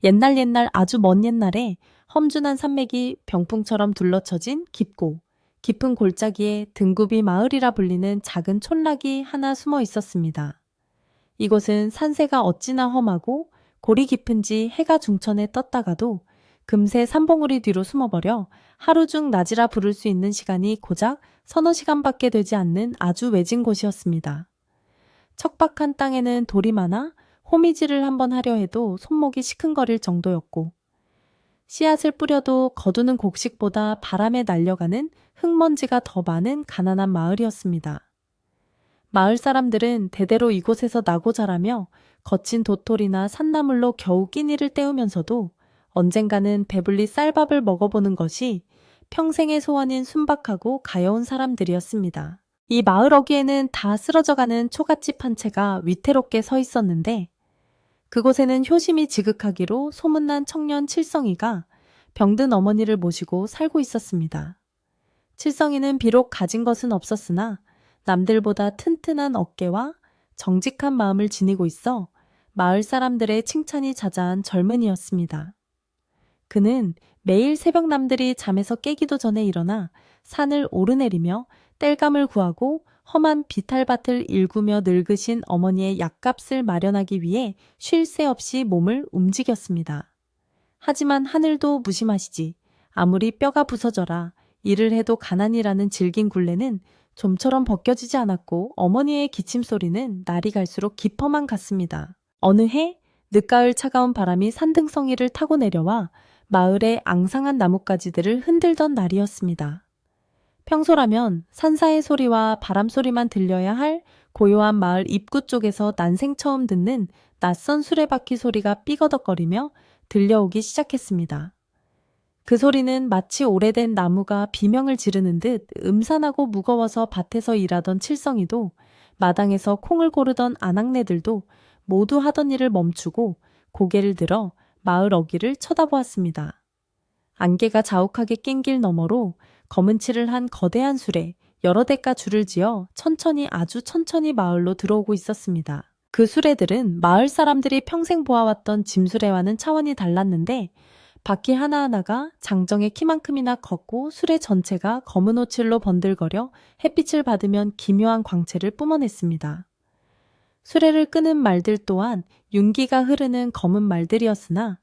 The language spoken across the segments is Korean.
옛날 아주 먼 옛날에 험준한 산맥이 병풍처럼 둘러쳐진 깊고 깊은 골짜기에 등굽이 마을이라 불리는 작은 촌락이 하나 숨어 있었습니다. 이곳은 산세가 어찌나 험하고 골이 깊은지 해가 중천에 떴다가도 금세 산봉우리 뒤로 숨어버려 하루 중 낮이라 부를 수 있는 시간이 고작 서너 시간밖에 되지 않는 아주 외진 곳이었습니다. 척박한 땅에는 돌이 많아 호미질을 한번 하려 해도 손목이 시큰거릴 정도였고, 씨앗을 뿌려도 거두는 곡식보다 바람에 날려가는 흙먼지가 더 많은 가난한 마을이었습니다. 마을 사람들은 대대로 이곳에서 나고 자라며 거친 도토리나 산나물로 겨우 끼니를 때우면서도 언젠가는 배불리 쌀밥을 먹어보는 것이 평생의 소원인 순박하고 가여운 사람들이었습니다. 이 마을 어귀에는 다 쓰러져가는 초가집 한 채가 위태롭게 서 있었는데, 그곳에는 효심이 지극하기로 소문난 청년 칠성이가 병든 어머니를 모시고 살고 있었습니다. 칠성이는 비록 가진 것은 없었으나 남들보다 튼튼한 어깨와 정직한 마음을 지니고 있어 마을 사람들의 칭찬이 자자한 젊은이였습니다. 그는 매일 새벽 남들이 잠에서 깨기도 전에 일어나 산을 오르내리며 땔감을 구하고 험한 비탈밭을 일구며 늙으신 어머니의 약값을 마련하기 위해 쉴 새 없이 몸을 움직였습니다. 하지만 하늘도 무심하시지. 아무리 뼈가 부서져라 일을 해도 가난이라는 질긴 굴레는 좀처럼 벗겨지지 않았고, 어머니의 기침소리는 날이 갈수록 깊어만 갔습니다. 어느 해 늦가을 차가운 바람이 산등성이를 타고 내려와 마을의 앙상한 나뭇가지들을 흔들던 날이었습니다. 평소라면 산사의 소리와 바람 소리만 들려야 할 고요한 마을 입구 쪽에서 난생 처음 듣는 낯선 수레바퀴 소리가 삐거덕거리며 들려오기 시작했습니다. 그 소리는 마치 오래된 나무가 비명을 지르는 듯 음산하고 무거워서 밭에서 일하던 칠성이도, 마당에서 콩을 고르던 아낙네들도 모두 하던 일을 멈추고 고개를 들어 마을 어귀를 쳐다보았습니다. 안개가 자욱하게 낀 길 너머로 검은 칠을 한 거대한 수레 여러 대가 줄을 지어 아주 천천히 마을로 들어오고 있었습니다. 그 수레들은 마을 사람들이 평생 보아왔던 짐수레와는 차원이 달랐는데, 바퀴 하나하나가 장정의 키만큼이나 컸고 수레 전체가 검은 오칠로 번들거려 햇빛을 받으면 기묘한 광채를 뿜어냈습니다. 수레를 끄는 말들 또한 윤기가 흐르는 검은 말들이었으나,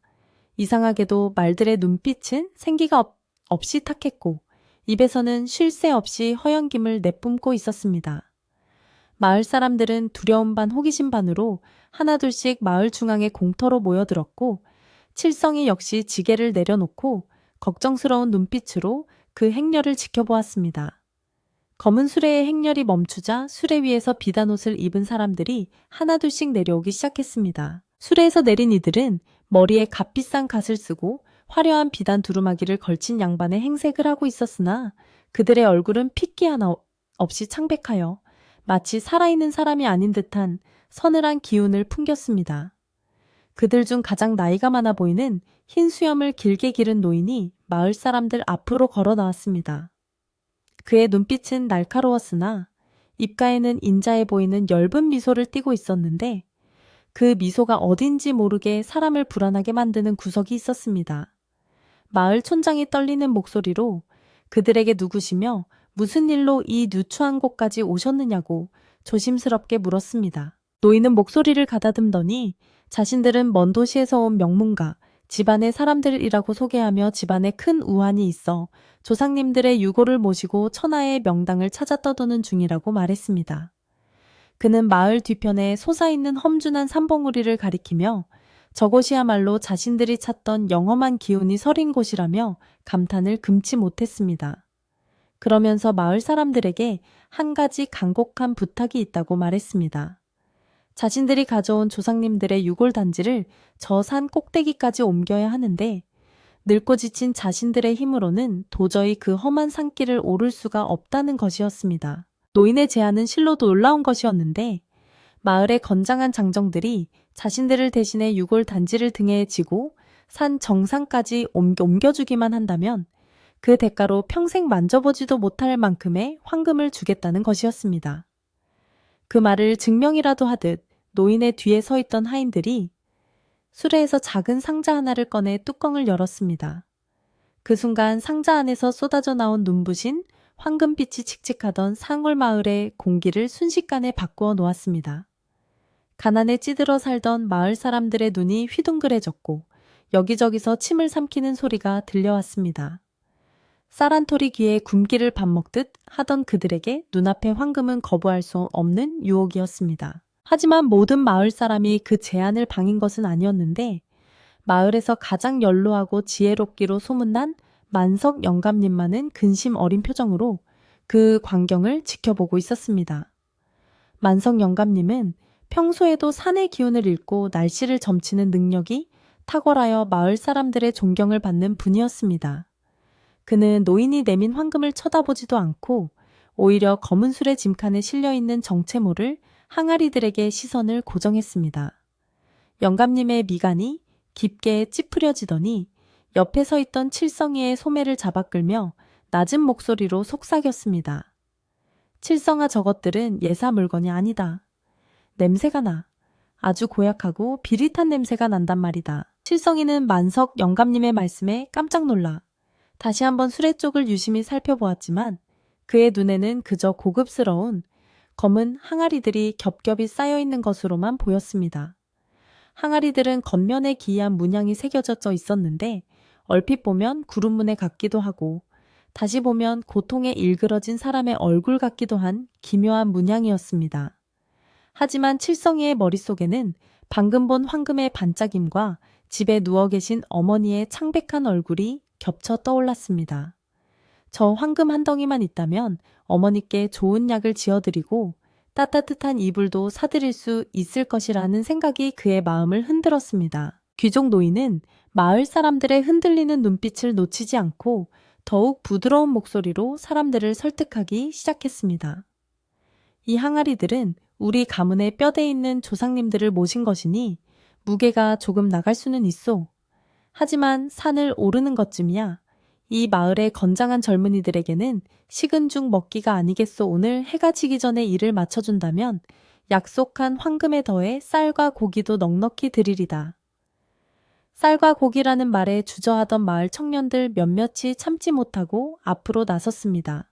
이상하게도 말들의 눈빛은 생기가 없이 탁했고 입에서는 쉴 새 없이 허영김을 내뿜고 있었습니다. 마을 사람들은 두려움 반 호기심 반으로 하나둘씩 마을 중앙에 공터로 모여들었고, 칠성이 역시 지게를 내려놓고 걱정스러운 눈빛으로 그 행렬을 지켜보았습니다. 검은 수레의 행렬이 멈추자 수레 위에서 비단 옷을 입은 사람들이 하나둘씩 내려오기 시작했습니다. 수레에서 내린 이들은 머리에 값비싼 갓을 쓰고 화려한 비단 두루마기를 걸친 양반의 행색을 하고 있었으나, 그들의 얼굴은 핏기 하나 없이 창백하여 마치 살아있는 사람이 아닌 듯한 서늘한 기운을 풍겼습니다. 그들 중 가장 나이가 많아 보이는 흰 수염을 길게 기른 노인이 마을 사람들 앞으로 걸어 나왔습니다. 그의 눈빛은 날카로웠으나 입가에는 인자해 보이는 엷은 미소를 띠고 있었는데, 그 미소가 어딘지 모르게 사람을 불안하게 만드는 구석이 있었습니다. 마을 촌장이 떨리는 목소리로 그들에게 누구시며 무슨 일로 이 누추한 곳까지 오셨느냐고 조심스럽게 물었습니다. 노인은 목소리를 가다듬더니 자신들은 먼 도시에서 온 명문가, 집안의 사람들이라고 소개하며 집안에 큰 우환이 있어 조상님들의 유고를 모시고 천하의 명당을 찾아 떠도는 중이라고 말했습니다. 그는 마을 뒤편에 솟아있는 험준한 산봉우리를 가리키며 저곳이야말로 자신들이 찾던 영험한 기운이 서린 곳이라며 감탄을 금치 못했습니다. 그러면서 마을 사람들에게 한 가지 간곡한 부탁이 있다고 말했습니다. 자신들이 가져온 조상님들의 유골단지를 저 산 꼭대기까지 옮겨야 하는데, 늙고 지친 자신들의 힘으로는 도저히 그 험한 산길을 오를 수가 없다는 것이었습니다. 노인의 제안은 실로 놀라운 것이었는데, 마을의 건장한 장정들이 자신들을 대신해 유골단지를 등에 지고 산 정상까지 옮겨주기만 한다면 그 대가로 평생 만져보지도 못할 만큼의 황금을 주겠다는 것이었습니다. 그 말을 증명이라도 하듯 노인의 뒤에 서 있던 하인들이 수레에서 작은 상자 하나를 꺼내 뚜껑을 열었습니다. 그 순간 상자 안에서 쏟아져 나온 눈부신 황금빛이 칙칙하던 상월마을의 공기를 순식간에 바꾸어 놓았습니다. 가난에 찌들어 살던 마을 사람들의 눈이 휘둥그레졌고 여기저기서 침을 삼키는 소리가 들려왔습니다. 쌀한톨이 귀에 굶기를 밥 먹듯 하던 그들에게 눈앞의 황금은 거부할 수 없는 유혹이었습니다. 하지만 모든 마을 사람이 그 제안을 방인 것은 아니었는데 마을에서 가장 연로하고 지혜롭기로 소문난 만석 영감님만은 근심 어린 표정으로 그 광경을 지켜보고 있었습니다. 만석 영감님은 평소에도 산의 기운을 읽고 날씨를 점치는 능력이 탁월하여 마을 사람들의 존경을 받는 분이었습니다. 그는 노인이 내민 황금을 쳐다보지도 않고 오히려 검은 술의 짐칸에 실려있는 정체모를 항아리들에게 시선을 고정했습니다. 영감님의 미간이 깊게 찌푸려지더니 옆에 서 있던 칠성이의 소매를 잡아 끌며 낮은 목소리로 속삭였습니다. 칠성아, 저것들은 예사 물건이 아니다. 냄새가 나. 아주 고약하고 비릿한 냄새가 난단 말이다. 칠성이는 만석 영감님의 말씀에 깜짝 놀라 다시 한번 수레 쪽을 유심히 살펴보았지만 그의 눈에는 그저 고급스러운 검은 항아리들이 겹겹이 쌓여있는 것으로만 보였습니다. 항아리들은 겉면에 기이한 문양이 새겨져 있었는데 얼핏 보면 구름문에 같기도 하고 다시 보면 고통에 일그러진 사람의 얼굴 같기도 한 기묘한 문양이었습니다. 하지만 칠성이의 머릿속에는 방금 본 황금의 반짝임과 집에 누워 계신 어머니의 창백한 얼굴이 겹쳐 떠올랐습니다. 저 황금 한 덩이만 있다면 어머니께 좋은 약을 지어드리고 따뜻한 이불도 사드릴 수 있을 것이라는 생각이 그의 마음을 흔들었습니다. 귀족 노인은 마을 사람들의 흔들리는 눈빛을 놓치지 않고 더욱 부드러운 목소리로 사람들을 설득하기 시작했습니다. 이 항아리들은 우리 가문의 뼈대에 있는 조상님들을 모신 것이니 무게가 조금 나갈 수는 있소. 하지만 산을 오르는 것쯤이야. 이 마을의 건장한 젊은이들에게는 식은 죽 먹기가 아니겠소. 오늘 해가 지기 전에 일을 마쳐준다면 약속한 황금에 더해 쌀과 고기도 넉넉히 드리리다. 쌀과 고기라는 말에 주저하던 마을 청년들 몇몇이 참지 못하고 앞으로 나섰습니다.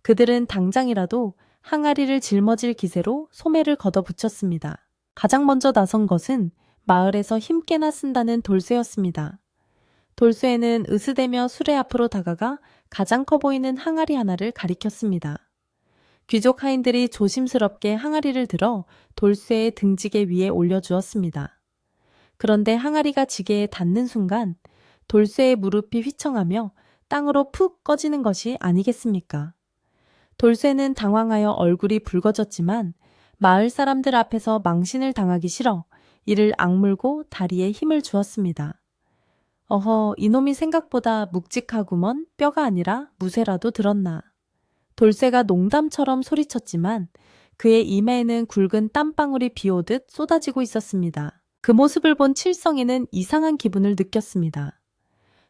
그들은 당장이라도 항아리를 짊어질 기세로 소매를 걷어붙였습니다. 가장 먼저 나선 것은 마을에서 힘께나 쓴다는 돌쇠였습니다. 돌쇠는 으스대며 수레 앞으로 다가가 가장 커 보이는 항아리 하나를 가리켰습니다. 귀족 하인들이 조심스럽게 항아리를 들어 돌쇠의 등지개 위에 올려주었습니다. 그런데 항아리가 지게에 닿는 순간 돌쇠의 무릎이 휘청하며 땅으로 푹 꺼지는 것이 아니겠습니까? 돌쇠는 당황하여 얼굴이 붉어졌지만 마을 사람들 앞에서 망신을 당하기 싫어 이를 악물고 다리에 힘을 주었습니다. 어허, 이놈이 생각보다 묵직하구먼. 뼈가 아니라 무쇠라도 들었나. 돌쇠가 농담처럼 소리쳤지만 그의 이마에는 굵은 땀방울이 비오듯 쏟아지고 있었습니다. 그 모습을 본 칠성이는 이상한 기분을 느꼈습니다.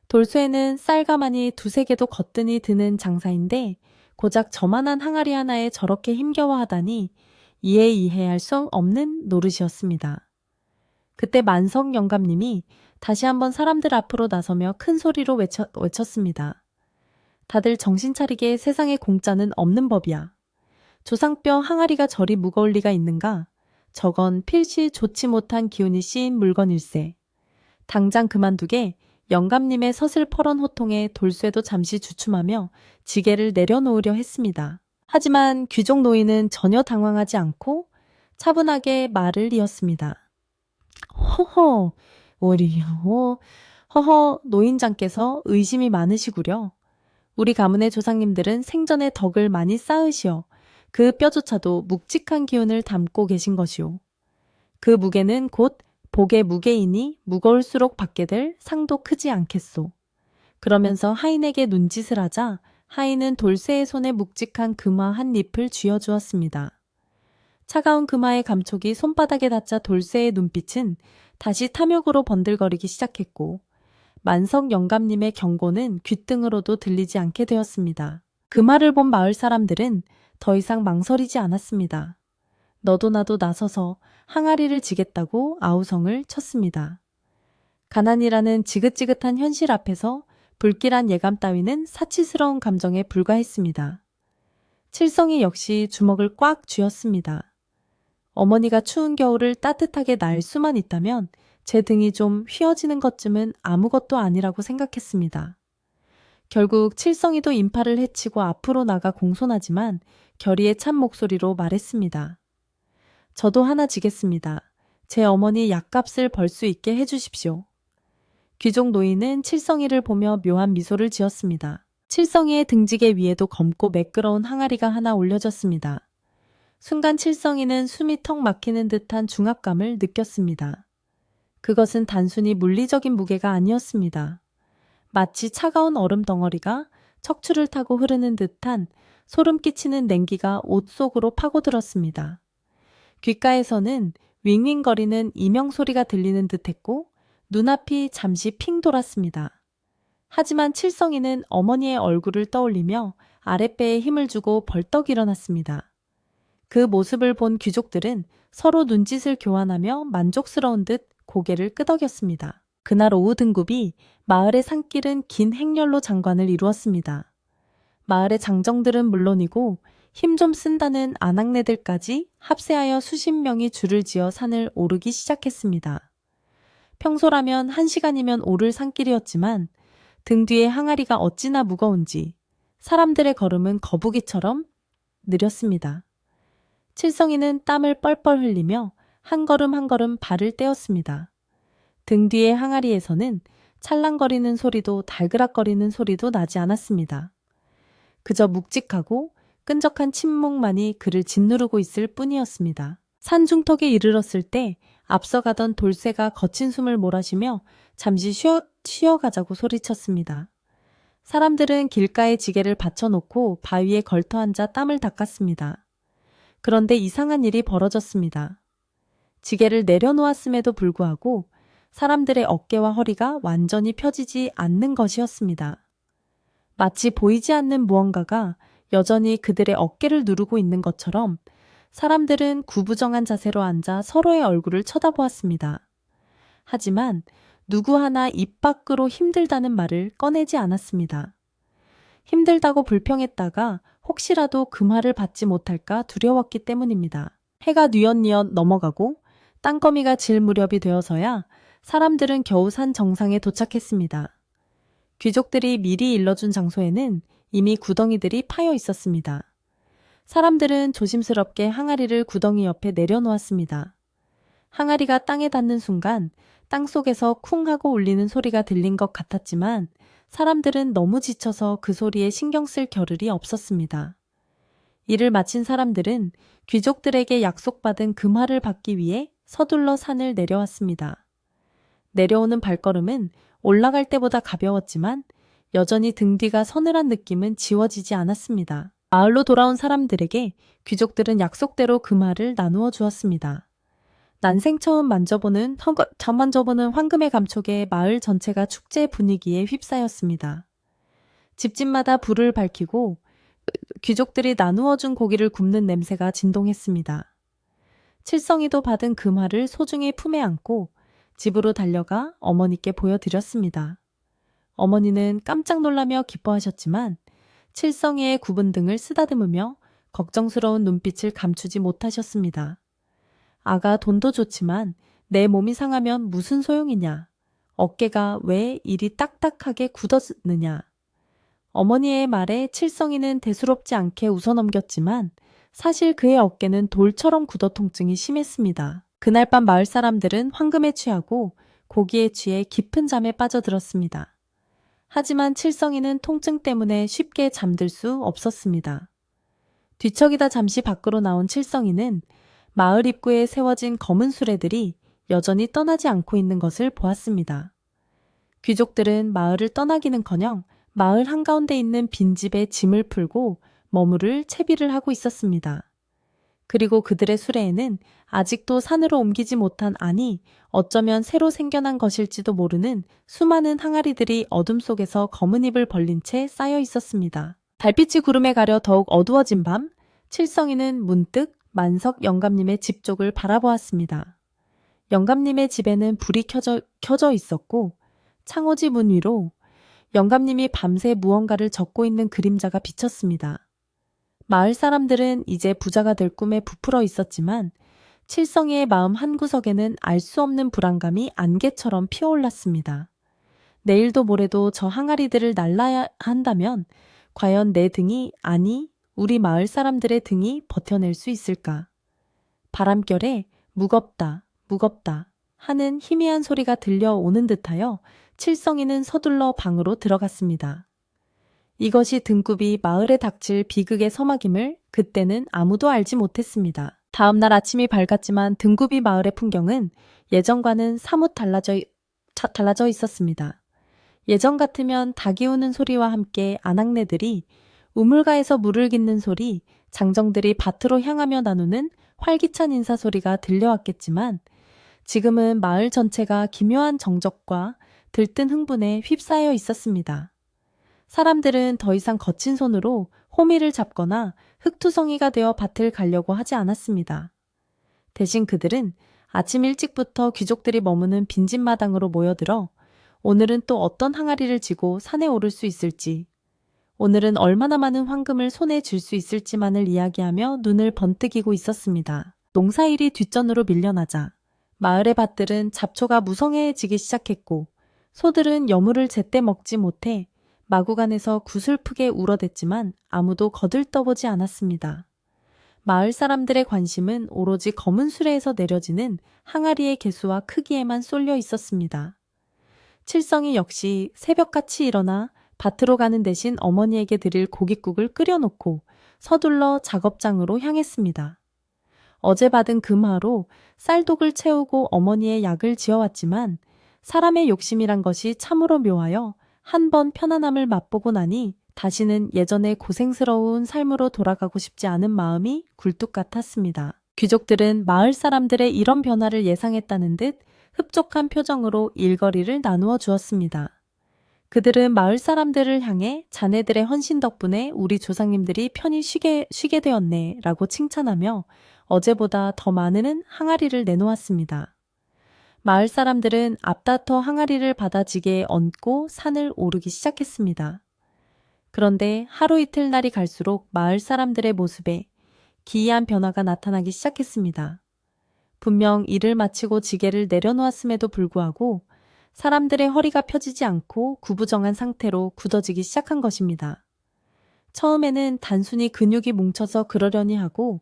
돌쇠는 쌀가마니 두세 개도 거뜬히 드는 장사인데 고작 저만한 항아리 하나에 저렇게 힘겨워하다니 이해할 수 없는 노릇이었습니다. 그때 만석 영감님이 다시 한번 사람들 앞으로 나서며 큰 소리로 외쳤습니다. 다들 정신 차리게. 세상에 공짜는 없는 법이야. 조상뼈 항아리가 저리 무거울 리가 있는가? 저건 필시 좋지 못한 기운이 씌인 물건일세. 당장 그만두게. 영감님의 서슬퍼런 호통에 돌쇠도 잠시 주춤하며 지게를 내려놓으려 했습니다. 하지만 귀족 노인은 전혀 당황하지 않고 차분하게 말을 이었습니다. 허허, 허허, 노인장께서 의심이 많으시구려. 우리 가문의 조상님들은 생전에 덕을 많이 쌓으시어 그 뼈조차도 묵직한 기운을 담고 계신 것이오. 그 무게는 곧 복의 무게이니 무거울수록 받게 될 상도 크지 않겠소. 그러면서 하인에게 눈짓을 하자 하인은 돌쇠의 손에 묵직한 금화 한 잎을 쥐어주었습니다. 차가운 금화의 감촉이 손바닥에 닿자 돌쇠의 눈빛은 다시 탐욕으로 번들거리기 시작했고 만석 영감님의 경고는 귓등으로도 들리지 않게 되었습니다. 그 말을 본 마을 사람들은 더 이상 망설이지 않았습니다. 너도 나도 나서서 항아리를 지겠다고 아우성을 쳤습니다. 가난이라는 지긋지긋한 현실 앞에서 불길한 예감 따위는 사치스러운 감정에 불과했습니다. 칠성이 역시 주먹을 꽉 쥐었습니다. 어머니가 추운 겨울을 따뜻하게 날 수만 있다면 제 등이 좀 휘어지는 것쯤은 아무것도 아니라고 생각했습니다. 결국 칠성이도 인파를 해치고 앞으로 나가 공손하지만 결의에 찬 목소리로 말했습니다. 저도 하나 지겠습니다. 제 어머니 약값을 벌 수 있게 해주십시오. 귀족 노인은 칠성이를 보며 묘한 미소를 지었습니다. 칠성이의 등지개 위에도 검고 매끄러운 항아리가 하나 올려졌습니다. 순간 칠성이는 숨이 턱 막히는 듯한 중압감을 느꼈습니다. 그것은 단순히 물리적인 무게가 아니었습니다. 마치 차가운 얼음 덩어리가 척추를 타고 흐르는 듯한 소름 끼치는 냉기가 옷 속으로 파고들었습니다. 귓가에서는 윙윙거리는 이명 소리가 들리는 듯했고 눈앞이 잠시 핑 돌았습니다. 하지만 칠성이는 어머니의 얼굴을 떠올리며 아랫배에 힘을 주고 벌떡 일어났습니다. 그 모습을 본 귀족들은 서로 눈짓을 교환하며 만족스러운 듯 고개를 끄덕였습니다. 그날 오후 등급이 마을의 산길은 긴 행렬로 장관을 이루었습니다. 마을의 장정들은 물론이고 힘 좀 쓴다는 아낙네들까지 합세하여 수십 명이 줄을 지어 산을 오르기 시작했습니다. 평소라면 1시간이면 오를 산길이었지만 등 뒤에 항아리가 어찌나 무거운지 사람들의 걸음은 거북이처럼 느렸습니다. 칠성이는 땀을 뻘뻘 흘리며 한 걸음 한 걸음 발을 떼었습니다. 등 뒤의 항아리에서는 찰랑거리는 소리도 달그락거리는 소리도 나지 않았습니다. 그저 묵직하고 끈적한 침묵만이 그를 짓누르고 있을 뿐이었습니다. 산 중턱에 이르렀을 때 앞서가던 돌쇠가 거친 숨을 몰아쉬며 잠시 쉬어가자고 소리쳤습니다. 사람들은 길가에 지게를 받쳐놓고 바위에 걸터앉아 땀을 닦았습니다. 그런데 이상한 일이 벌어졌습니다. 지게를 내려놓았음에도 불구하고 사람들의 어깨와 허리가 완전히 펴지지 않는 것이었습니다. 마치 보이지 않는 무언가가 여전히 그들의 어깨를 누르고 있는 것처럼 사람들은 구부정한 자세로 앉아 서로의 얼굴을 쳐다보았습니다. 하지만 누구 하나 입 밖으로 힘들다는 말을 꺼내지 않았습니다. 힘들다고 불평했다가 혹시라도 그 말을 받지 못할까 두려웠기 때문입니다. 해가 뉘엿뉘엿 넘어가고 땅거미가 질 무렵이 되어서야 사람들은 겨우 산 정상에 도착했습니다. 귀족들이 미리 일러준 장소에는 이미 구덩이들이 파여 있었습니다. 사람들은 조심스럽게 항아리를 구덩이 옆에 내려놓았습니다. 항아리가 땅에 닿는 순간 땅속에서 쿵 하고 울리는 소리가 들린 것 같았지만 사람들은 너무 지쳐서 그 소리에 신경 쓸 겨를이 없었습니다. 일을 마친 사람들은 귀족들에게 약속받은 금화를 받기 위해 서둘러 산을 내려왔습니다. 내려오는 발걸음은 올라갈 때보다 가벼웠지만 여전히 등 뒤가 서늘한 느낌은 지워지지 않았습니다. 마을로 돌아온 사람들에게 귀족들은 약속대로 금화를 나누어 주었습니다. 난생 처음 만져보는 황금의 감촉에 마을 전체가 축제 분위기에 휩싸였습니다. 집집마다 불을 밝히고 귀족들이 나누어 준 고기를 굽는 냄새가 진동했습니다. 칠성이도 받은 금화를 소중히 품에 안고 집으로 달려가 어머니께 보여드렸습니다. 어머니는 깜짝 놀라며 기뻐하셨지만 칠성이의 굽은 등을 쓰다듬으며 걱정스러운 눈빛을 감추지 못하셨습니다. 아가 돈도 좋지만 내 몸이 상하면 무슨 소용이냐. 어깨가 왜 이리 딱딱하게 굳었느냐. 어머니의 말에 칠성이는 대수롭지 않게 웃어넘겼지만 사실 그의 어깨는 돌처럼 굳어 통증이 심했습니다. 그날 밤 마을 사람들은 황금에 취하고 고기에 취해 깊은 잠에 빠져들었습니다. 하지만 칠성이는 통증 때문에 쉽게 잠들 수 없었습니다. 뒤척이다 잠시 밖으로 나온 칠성이는 마을 입구에 세워진 검은 수레들이 여전히 떠나지 않고 있는 것을 보았습니다. 귀족들은 마을을 떠나기는커녕 마을 한가운데 있는 빈집에 짐을 풀고 머무를 채비를 하고 있었습니다. 그리고 그들의 수레에는 아직도 산으로 옮기지 못한 아니 어쩌면 새로 생겨난 것일지도 모르는 수많은 항아리들이 어둠 속에서 검은 입을 벌린 채 쌓여 있었습니다. 달빛이 구름에 가려 더욱 어두워진 밤, 칠성이는 문득 만석 영감님의 집 쪽을 바라보았습니다. 영감님의 집에는 불이 켜져 있었고 창호지 문 위로 영감님이 밤새 무언가를 적고 있는 그림자가 비쳤습니다. 마을 사람들은 이제 부자가 될 꿈에 부풀어 있었지만 칠성이의 마음 한구석에는 알 수 없는 불안감이 안개처럼 피어올랐습니다. 내일도 모레도 저 항아리들을 날라야 한다면 과연 내 등이, 아니 우리 마을 사람들의 등이 버텨낼 수 있을까? 바람결에 무겁다, 무겁다 하는 희미한 소리가 들려오는 듯하여 칠성이는 서둘러 방으로 들어갔습니다. 이것이 등급이 마을에 닥칠 비극의 서막임을 그때는 아무도 알지 못했습니다. 다음 날 아침이 밝았지만 등급이 마을의 풍경은 예전과는 사뭇 달라져 있었습니다. 예전 같으면 닭이 우는 소리와 함께 아낙네들이 우물가에서 물을 깃는 소리, 장정들이 밭으로 향하며 나누는 활기찬 인사 소리가 들려왔겠지만 지금은 마을 전체가 기묘한 정적과 들뜬 흥분에 휩싸여 있었습니다. 사람들은 더 이상 거친 손으로 호미를 잡거나 흙투성이가 되어 밭을 가려고 하지 않았습니다. 대신 그들은 아침 일찍부터 귀족들이 머무는 빈집 마당으로 모여들어 오늘은 또 어떤 항아리를 지고 산에 오를 수 있을지, 오늘은 얼마나 많은 황금을 손에 쥘 수 있을지만을 이야기하며 눈을 번뜩이고 있었습니다. 농사일이 뒷전으로 밀려나자 마을의 밭들은 잡초가 무성해지기 시작했고 소들은 여물을 제때 먹지 못해 마구간에서 구슬프게 울어댔지만 아무도 거들떠보지 않았습니다. 마을 사람들의 관심은 오로지 검은 수레에서 내려지는 항아리의 개수와 크기에만 쏠려 있었습니다. 칠성이 역시 새벽같이 일어나 밭으로 가는 대신 어머니에게 드릴 고깃국을 끓여놓고 서둘러 작업장으로 향했습니다. 어제 받은 금화로 쌀독을 채우고 어머니의 약을 지어왔지만 사람의 욕심이란 것이 참으로 묘하여 한 번 편안함을 맛보고 나니 다시는 예전의 고생스러운 삶으로 돌아가고 싶지 않은 마음이 굴뚝 같았습니다. 귀족들은 마을 사람들의 이런 변화를 예상했다는 듯 흡족한 표정으로 일거리를 나누어 주었습니다. 그들은 마을 사람들을 향해 자네들의 헌신 덕분에 우리 조상님들이 편히 쉬게 되었네 라고 칭찬하며 어제보다 더 많은 항아리를 내놓았습니다. 마을 사람들은 앞다퉈 항아리를 받아지게 얹고 산을 오르기 시작했습니다. 그런데 하루 이틀 날이 갈수록 마을 사람들의 모습에 기이한 변화가 나타나기 시작했습니다. 분명 일을 마치고 지게를 내려놓았음에도 불구하고 사람들의 허리가 펴지지 않고 구부정한 상태로 굳어지기 시작한 것입니다. 처음에는 단순히 근육이 뭉쳐서 그러려니 하고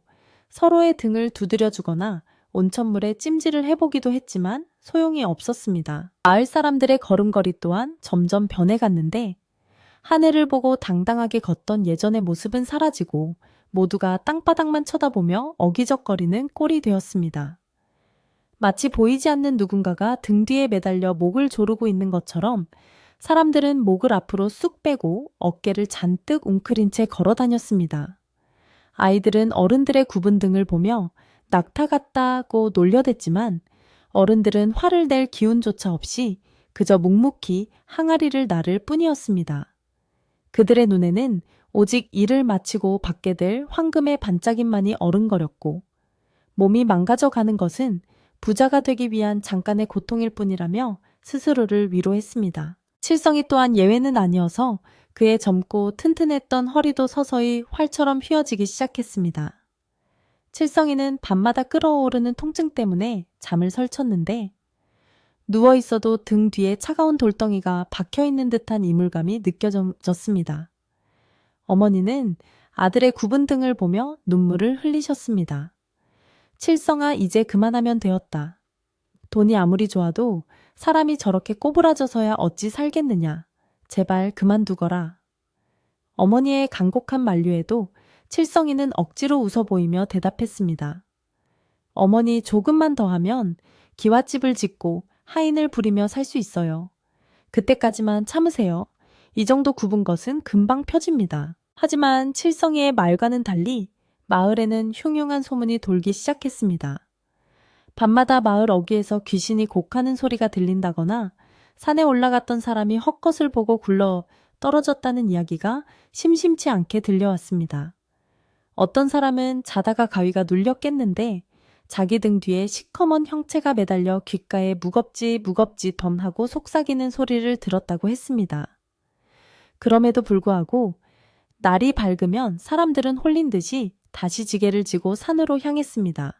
서로의 등을 두드려주거나 온천물에 찜질을 해보기도 했지만 소용이 없었습니다. 마을 사람들의 걸음걸이 또한 점점 변해갔는데 하늘을 보고 당당하게 걷던 예전의 모습은 사라지고 모두가 땅바닥만 쳐다보며 어기적거리는 꼴이 되었습니다. 마치 보이지 않는 누군가가 등 뒤에 매달려 목을 조르고 있는 것처럼 사람들은 목을 앞으로 쑥 빼고 어깨를 잔뜩 웅크린 채 걸어 다녔습니다. 아이들은 어른들의 굽은 등을 보며 낙타 같다고 놀려댔지만 어른들은 화를 낼 기운조차 없이 그저 묵묵히 항아리를 나를 뿐이었습니다. 그들의 눈에는 오직 일을 마치고 받게 될 황금의 반짝임만이 어른거렸고 몸이 망가져가는 것은 부자가 되기 위한 잠깐의 고통일 뿐이라며 스스로를 위로했습니다. 칠성이 또한 예외는 아니어서 그의 젊고 튼튼했던 허리도 서서히 활처럼 휘어지기 시작했습니다. 칠성이는 밤마다 끓어오르는 통증 때문에 잠을 설쳤는데 누워있어도 등 뒤에 차가운 돌덩이가 박혀있는 듯한 이물감이 느껴졌습니다. 어머니는 아들의 굽은 등을 보며 눈물을 흘리셨습니다. 칠성아, 이제 그만하면 되었다. 돈이 아무리 좋아도 사람이 저렇게 꼬부라져서야 어찌 살겠느냐. 제발 그만두거라. 어머니의 간곡한 만류에도 칠성이는 억지로 웃어 보이며 대답했습니다. 어머니, 조금만 더 하면 기와집을 짓고 하인을 부리며 살 수 있어요. 그때까지만 참으세요. 이 정도 굽은 것은 금방 펴집니다. 하지만 칠성이의 말과는 달리 마을에는 흉흉한 소문이 돌기 시작했습니다. 밤마다 마을 어귀에서 귀신이 곡하는 소리가 들린다거나 산에 올라갔던 사람이 헛것을 보고 굴러 떨어졌다는 이야기가 심심치 않게 들려왔습니다. 어떤 사람은 자다가 가위가 눌려 깼는데 자기 등 뒤에 시커먼 형체가 매달려 귓가에 무겁지 무겁지 덤 하고 속삭이는 소리를 들었다고 했습니다. 그럼에도 불구하고 날이 밝으면 사람들은 홀린 듯이 다시 지게를 지고 산으로 향했습니다.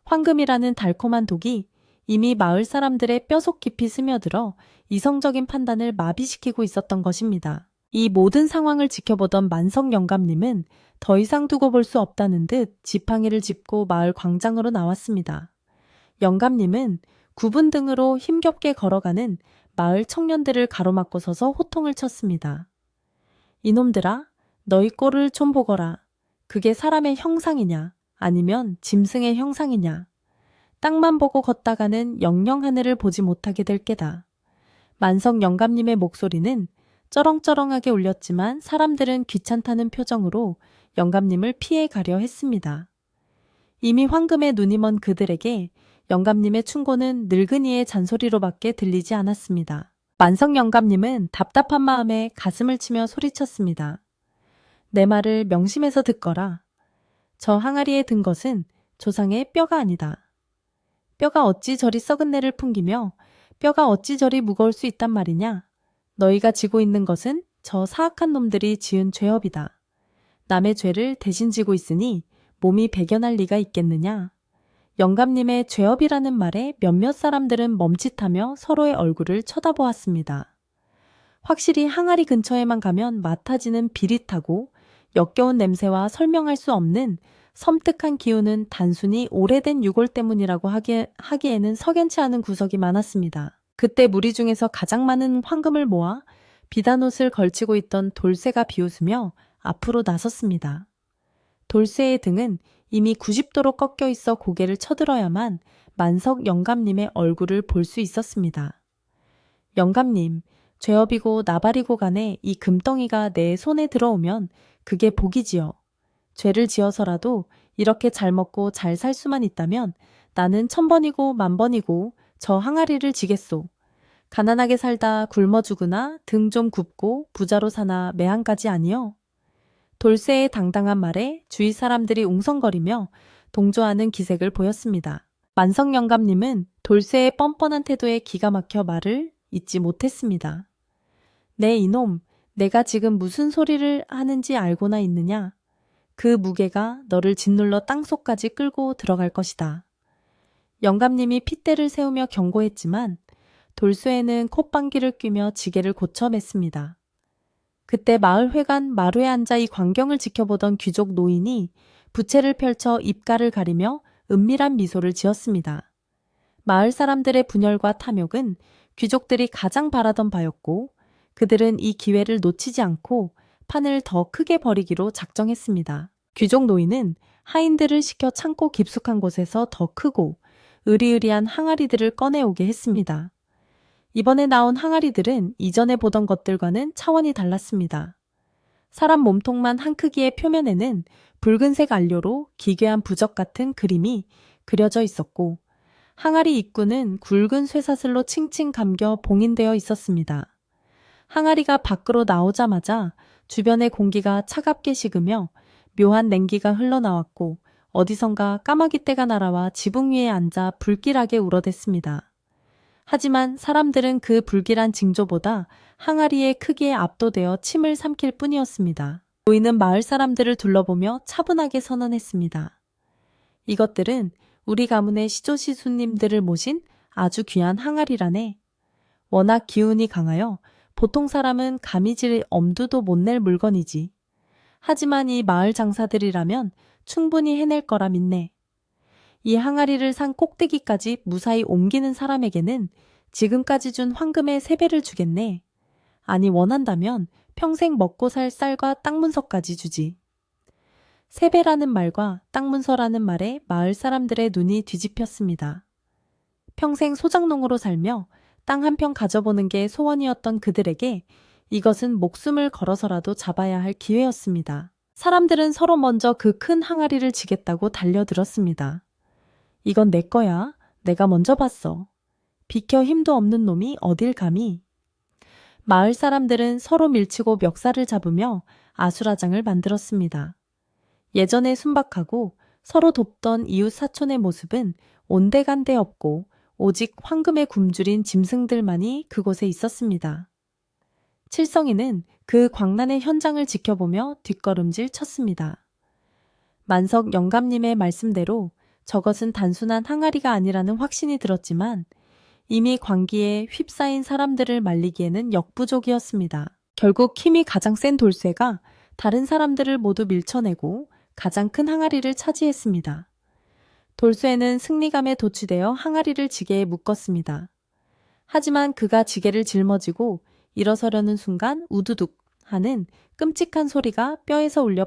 황금이라는 달콤한 독이 이미 마을 사람들의 뼈속 깊이 스며들어 이성적인 판단을 마비시키고 있었던 것입니다. 이 모든 상황을 지켜보던 만석 영감님은 더 이상 두고 볼 수 없다는 듯 지팡이를 짚고 마을 광장으로 나왔습니다. 영감님은 굽은 등으로 힘겹게 걸어가는 마을 청년들을 가로막고 서서 호통을 쳤습니다. 이놈들아, 너희 꼴을 좀 보거라. 그게 사람의 형상이냐, 아니면 짐승의 형상이냐. 땅만 보고 걷다가는 영영 하늘을 보지 못하게 될 게다. 만석 영감님의 목소리는 쩌렁쩌렁하게 울렸지만 사람들은 귀찮다는 표정으로 영감님을 피해 가려 했습니다. 이미 황금에 눈이 먼 그들에게 영감님의 충고는 늙은이의 잔소리로밖에 들리지 않았습니다. 만석 영감님은 답답한 마음에 가슴을 치며 소리쳤습니다. 내 말을 명심해서 듣거라. 저 항아리에 든 것은 조상의 뼈가 아니다. 뼈가 어찌 저리 썩은 내를 풍기며 뼈가 어찌 저리 무거울 수 있단 말이냐. 너희가 지고 있는 것은 저 사악한 놈들이 지은 죄업이다. 남의 죄를 대신 지고 있으니 몸이 배견할 리가 있겠느냐. 영감님의 죄업이라는 말에 몇몇 사람들은 멈칫하며 서로의 얼굴을 쳐다보았습니다. 확실히 항아리 근처에만 가면 맡아지는 비릿하고 역겨운 냄새와 설명할 수 없는 섬뜩한 기운은 단순히 오래된 유골 때문이라고 하기에는 석연치 않은 구석이 많았습니다. 그때 무리 중에서 가장 많은 황금을 모아 비단옷을 걸치고 있던 돌쇠가 비웃으며 앞으로 나섰습니다. 돌쇠의 등은 이미 90도로 꺾여 있어 고개를 쳐들어야만 만석 영감님의 얼굴을 볼 수 있었습니다. 영감님, 죄업이고 나발이고 간에 이 금덩이가 내 손에 들어오면 그게 복이지요. 죄를 지어서라도 이렇게 잘 먹고 잘 살 수만 있다면 나는 1000번이고 10,000번이고 저 항아리를 지겠소. 가난하게 살다 굶어 죽으나 등 좀 굽고 부자로 사나 매한가지 아니요. 돌쇠의 당당한 말에 주위 사람들이 웅성거리며 동조하는 기색을 보였습니다. 만석 영감님은 돌쇠의 뻔뻔한 태도에 기가 막혀 말을 잇지 못했습니다. 네 이놈, 내가 지금 무슨 소리를 하는지 알고나 있느냐. 그 무게가 너를 짓눌러 땅속까지 끌고 들어갈 것이다. 영감님이 핏대를 세우며 경고했지만 돌쇠에는 콧방귀를 뀌며 지게를 고쳐 맸습니다. 그때 마을 회관 마루에 앉아 이 광경을 지켜보던 귀족 노인이 부채를 펼쳐 입가를 가리며 은밀한 미소를 지었습니다. 마을 사람들의 분열과 탐욕은 귀족들이 가장 바라던 바였고 그들은 이 기회를 놓치지 않고 판을 더 크게 벌이기로 작정했습니다. 귀족 노인은 하인들을 시켜 창고 깊숙한 곳에서 더 크고 으리으리한 항아리들을 꺼내오게 했습니다. 이번에 나온 항아리들은 이전에 보던 것들과는 차원이 달랐습니다. 사람 몸통만 한 크기의 표면에는 붉은색 안료로 기괴한 부적 같은 그림이 그려져 있었고 항아리 입구는 굵은 쇠사슬로 칭칭 감겨 봉인되어 있었습니다. 항아리가 밖으로 나오자마자 주변의 공기가 차갑게 식으며 묘한 냉기가 흘러나왔고 어디선가 까마귀 떼가 날아와 지붕 위에 앉아 불길하게 울어댔습니다. 하지만 사람들은 그 불길한 징조보다 항아리의 크기에 압도되어 침을 삼킬 뿐이었습니다. 노인은 마을 사람들을 둘러보며 차분하게 선언했습니다. 이것들은 우리 가문의 시조시수님들을 모신 아주 귀한 항아리라네. 워낙 기운이 강하여 보통 사람은 감히 엄두도 못 낼 물건이지. 하지만 이 마을 장사들이라면 충분히 해낼 거라 믿네. 이 항아리를 산 꼭대기까지 무사히 옮기는 사람에게는 지금까지 준 황금의 3배를 주겠네. 아니 원한다면 평생 먹고 살 쌀과 땅문서까지 주지. 3배라는 말과 땅문서라는 말에 마을 사람들의 눈이 뒤집혔습니다. 평생 소작농으로 살며 땅 한 평 가져보는 게 소원이었던 그들에게 이것은 목숨을 걸어서라도 잡아야 할 기회였습니다. 사람들은 서로 먼저 그 큰 항아리를 지겠다고 달려들었습니다. 이건 내 거야. 내가 먼저 봤어. 비켜 힘도 없는 놈이 어딜 감히. 마을 사람들은 서로 밀치고 멱살을 잡으며 아수라장을 만들었습니다. 예전에 순박하고 서로 돕던 이웃 사촌의 모습은 온데간데 없고 오직 황금에 굶주린 짐승들만이 그곳에 있었습니다. 칠성이는 그 광란의 현장을 지켜보며 뒷걸음질 쳤습니다. 만석 영감님의 말씀대로 저것은 단순한 항아리가 아니라는 확신이 들었지만 이미 광기에 휩싸인 사람들을 말리기에는 역부족이었습니다. 결국 힘이 가장 센 돌쇠가 다른 사람들을 모두 밀쳐내고 가장 큰 항아리를 차지했습니다. 돌쇠는 승리감에 도취되어 항아리를 지게에 묶었습니다. 하지만 그가 지게를 짊어지고 일어서려는 순간 우두둑 하는 끔찍한 소리가 뼈에서 울려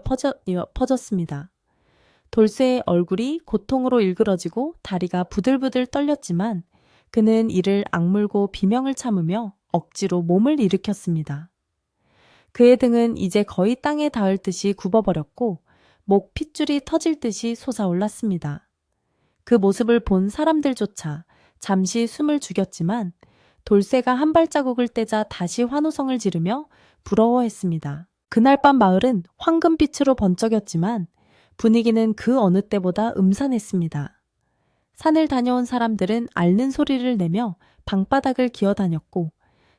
퍼졌습니다. 돌쇠의 얼굴이 고통으로 일그러지고 다리가 부들부들 떨렸지만 그는 이를 악물고 비명을 참으며 억지로 몸을 일으켰습니다. 그의 등은 이제 거의 땅에 닿을 듯이 굽어버렸고 목 핏줄이 터질 듯이 솟아올랐습니다. 그 모습을 본 사람들조차 잠시 숨을 죽였지만 돌쇠가 한 발자국을 떼자 다시 환호성을 지르며 부러워했습니다. 그날 밤 마을은 황금빛으로 번쩍였지만 분위기는 그 어느 때보다 음산했습니다. 산을 다녀온 사람들은 앓는 소리를 내며 방바닥을 기어다녔고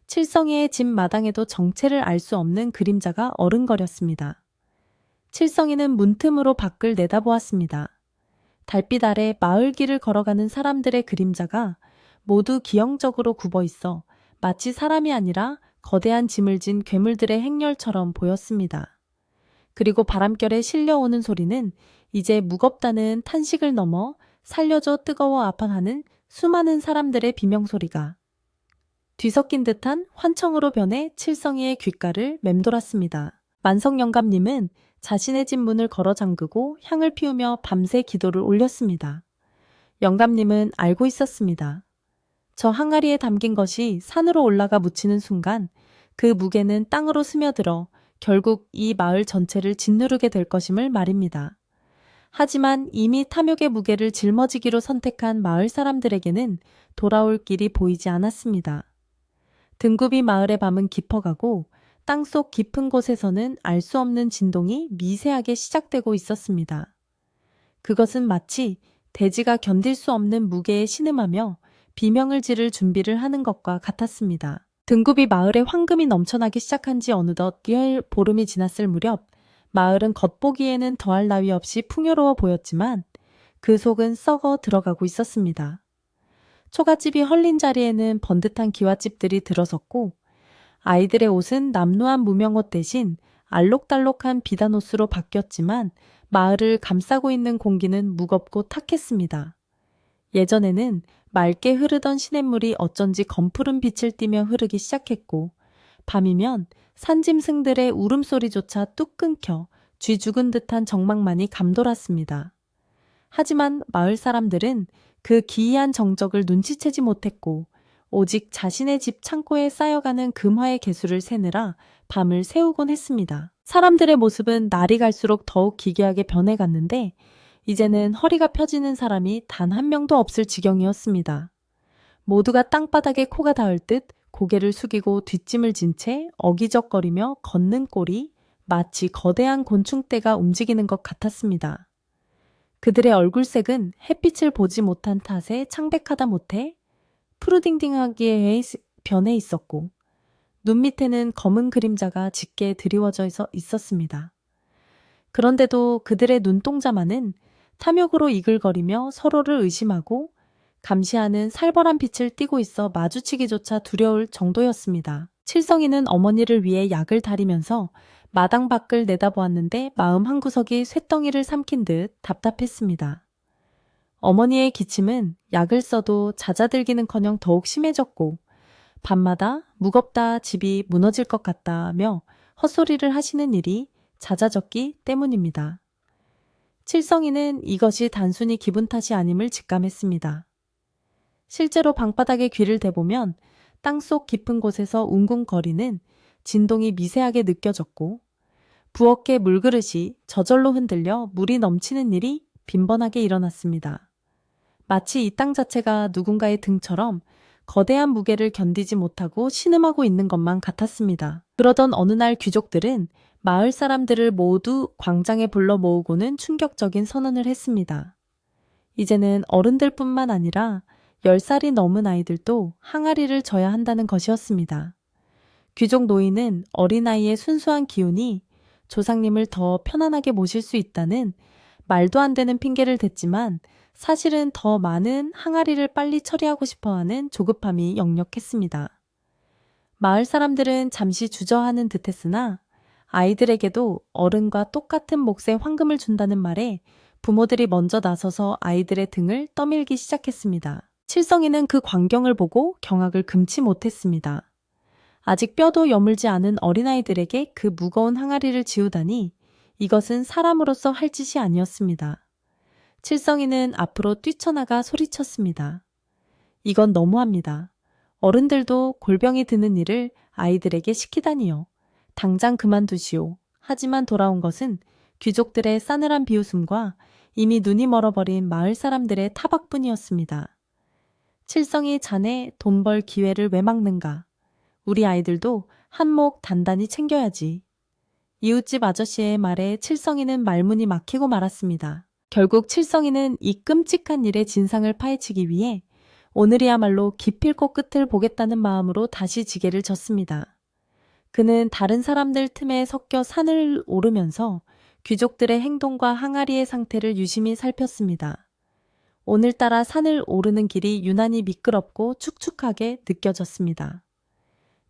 칠성이의 집 마당에도 정체를 알 수 없는 그림자가 어른거렸습니다. 칠성이는 문틈으로 밖을 내다보았습니다. 달빛 아래 마을 길을 걸어가는 사람들의 그림자가 모두 기형적으로 굽어있어 마치 사람이 아니라 거대한 짐을 진 괴물들의 행렬처럼 보였습니다. 그리고 바람결에 실려오는 소리는 이제 무겁다는 탄식을 넘어 살려줘 뜨거워 아파하는 수많은 사람들의 비명소리가 뒤섞인 듯한 환청으로 변해 칠성이의 귓가를 맴돌았습니다. 만석 영감님은 자신의 집 문을 걸어 잠그고 향을 피우며 밤새 기도를 올렸습니다. 영감님은 알고 있었습니다. 저 항아리에 담긴 것이 산으로 올라가 묻히는 순간 그 무게는 땅으로 스며들어 결국 이 마을 전체를 짓누르게 될 것임을 말입니다. 하지만 이미 탐욕의 무게를 짊어지기로 선택한 마을 사람들에게는 돌아올 길이 보이지 않았습니다. 등굽이 마을의 밤은 깊어가고 땅속 깊은 곳에서는 알 수 없는 진동이 미세하게 시작되고 있었습니다. 그것은 마치 대지가 견딜 수 없는 무게에 신음하며 비명을 지를 준비를 하는 것과 같았습니다. 등굽이 마을에 황금이 넘쳐나기 시작한 지 어느덧 열 보름이 지났을 무렵 마을은 겉보기에는 더할 나위 없이 풍요로워 보였지만 그 속은 썩어 들어가고 있었습니다. 초가집이 헐린 자리에는 번듯한 기와집들이 들어섰고 아이들의 옷은 남루한 무명옷 대신 알록달록한 비단 옷으로 바뀌었지만 마을을 감싸고 있는 공기는 무겁고 탁했습니다. 예전에는 맑게 흐르던 시냇물이 어쩐지 검푸른 빛을 띠며 흐르기 시작했고 밤이면 산짐승들의 울음소리조차 뚝 끊겨 쥐 죽은 듯한 정막만이 감돌았습니다. 하지만 마을 사람들은 그 기이한 정적을 눈치채지 못했고 오직 자신의 집 창고에 쌓여가는 금화의 개수를 세느라 밤을 새우곤 했습니다. 사람들의 모습은 날이 갈수록 더욱 기괴하게 변해갔는데 이제는 허리가 펴지는 사람이 단 한 명도 없을 지경이었습니다. 모두가 땅바닥에 코가 닿을 듯 고개를 숙이고 뒷짐을 진 채 어기적거리며 걷는 꼴이 마치 거대한 곤충떼가 움직이는 것 같았습니다. 그들의 얼굴색은 햇빛을 보지 못한 탓에 창백하다 못해 푸르딩딩하게 변해 있었고 눈 밑에는 검은 그림자가 짙게 드리워져 있었습니다. 그런데도 그들의 눈동자만은 탐욕으로 이글거리며 서로를 의심하고 감시하는 살벌한 빛을 띠고 있어 마주치기조차 두려울 정도였습니다. 칠성이는 어머니를 위해 약을 다리면서 마당 밖을 내다보았는데 마음 한구석이 쇳덩이를 삼킨 듯 답답했습니다. 어머니의 기침은 약을 써도 잦아들기는커녕 더욱 심해졌고 밤마다 무겁다 집이 무너질 것 같다며 헛소리를 하시는 일이 잦아졌기 때문입니다. 칠성이는 이것이 단순히 기분 탓이 아님을 직감했습니다. 실제로 방바닥에 귀를 대보면 땅속 깊은 곳에서 웅궁거리는 진동이 미세하게 느껴졌고 부엌의 물그릇이 저절로 흔들려 물이 넘치는 일이 빈번하게 일어났습니다. 마치 이 땅 자체가 누군가의 등처럼 거대한 무게를 견디지 못하고 신음하고 있는 것만 같았습니다. 그러던 어느 날 귀족들은 마을 사람들을 모두 광장에 불러 모으고는 충격적인 선언을 했습니다. 이제는 어른들뿐만 아니라 10살이 넘은 아이들도 항아리를 져야 한다는 것이었습니다. 귀족 노인은 어린아이의 순수한 기운이 조상님을 더 편안하게 모실 수 있다는 말도 안 되는 핑계를 댔지만 사실은 더 많은 항아리를 빨리 처리하고 싶어하는 조급함이 역력했습니다. 마을 사람들은 잠시 주저하는 듯했으나 아이들에게도 어른과 똑같은 몫의 황금을 준다는 말에 부모들이 먼저 나서서 아이들의 등을 떠밀기 시작했습니다. 칠성이는 그 광경을 보고 경악을 금치 못했습니다. 아직 뼈도 여물지 않은 어린아이들에게 그 무거운 항아리를 지우다니 이것은 사람으로서 할 짓이 아니었습니다. 칠성이는 앞으로 뛰쳐나가 소리쳤습니다. 이건 너무합니다. 어른들도 골병이 드는 일을 아이들에게 시키다니요. 당장 그만두시오. 하지만 돌아온 것은 귀족들의 싸늘한 비웃음과 이미 눈이 멀어버린 마을 사람들의 타박뿐이었습니다. 칠성이 자네 돈 벌 기회를 왜 막는가? 우리 아이들도 한몫 단단히 챙겨야지. 이웃집 아저씨의 말에 칠성이는 말문이 막히고 말았습니다. 결국 칠성이는 이 끔찍한 일의 진상을 파헤치기 위해 오늘이야말로 기필코 끝을 보겠다는 마음으로 다시 지게를 졌습니다. 그는 다른 사람들 틈에 섞여 산을 오르면서 귀족들의 행동과 항아리의 상태를 유심히 살폈습니다. 오늘따라 산을 오르는 길이 유난히 미끄럽고 축축하게 느껴졌습니다.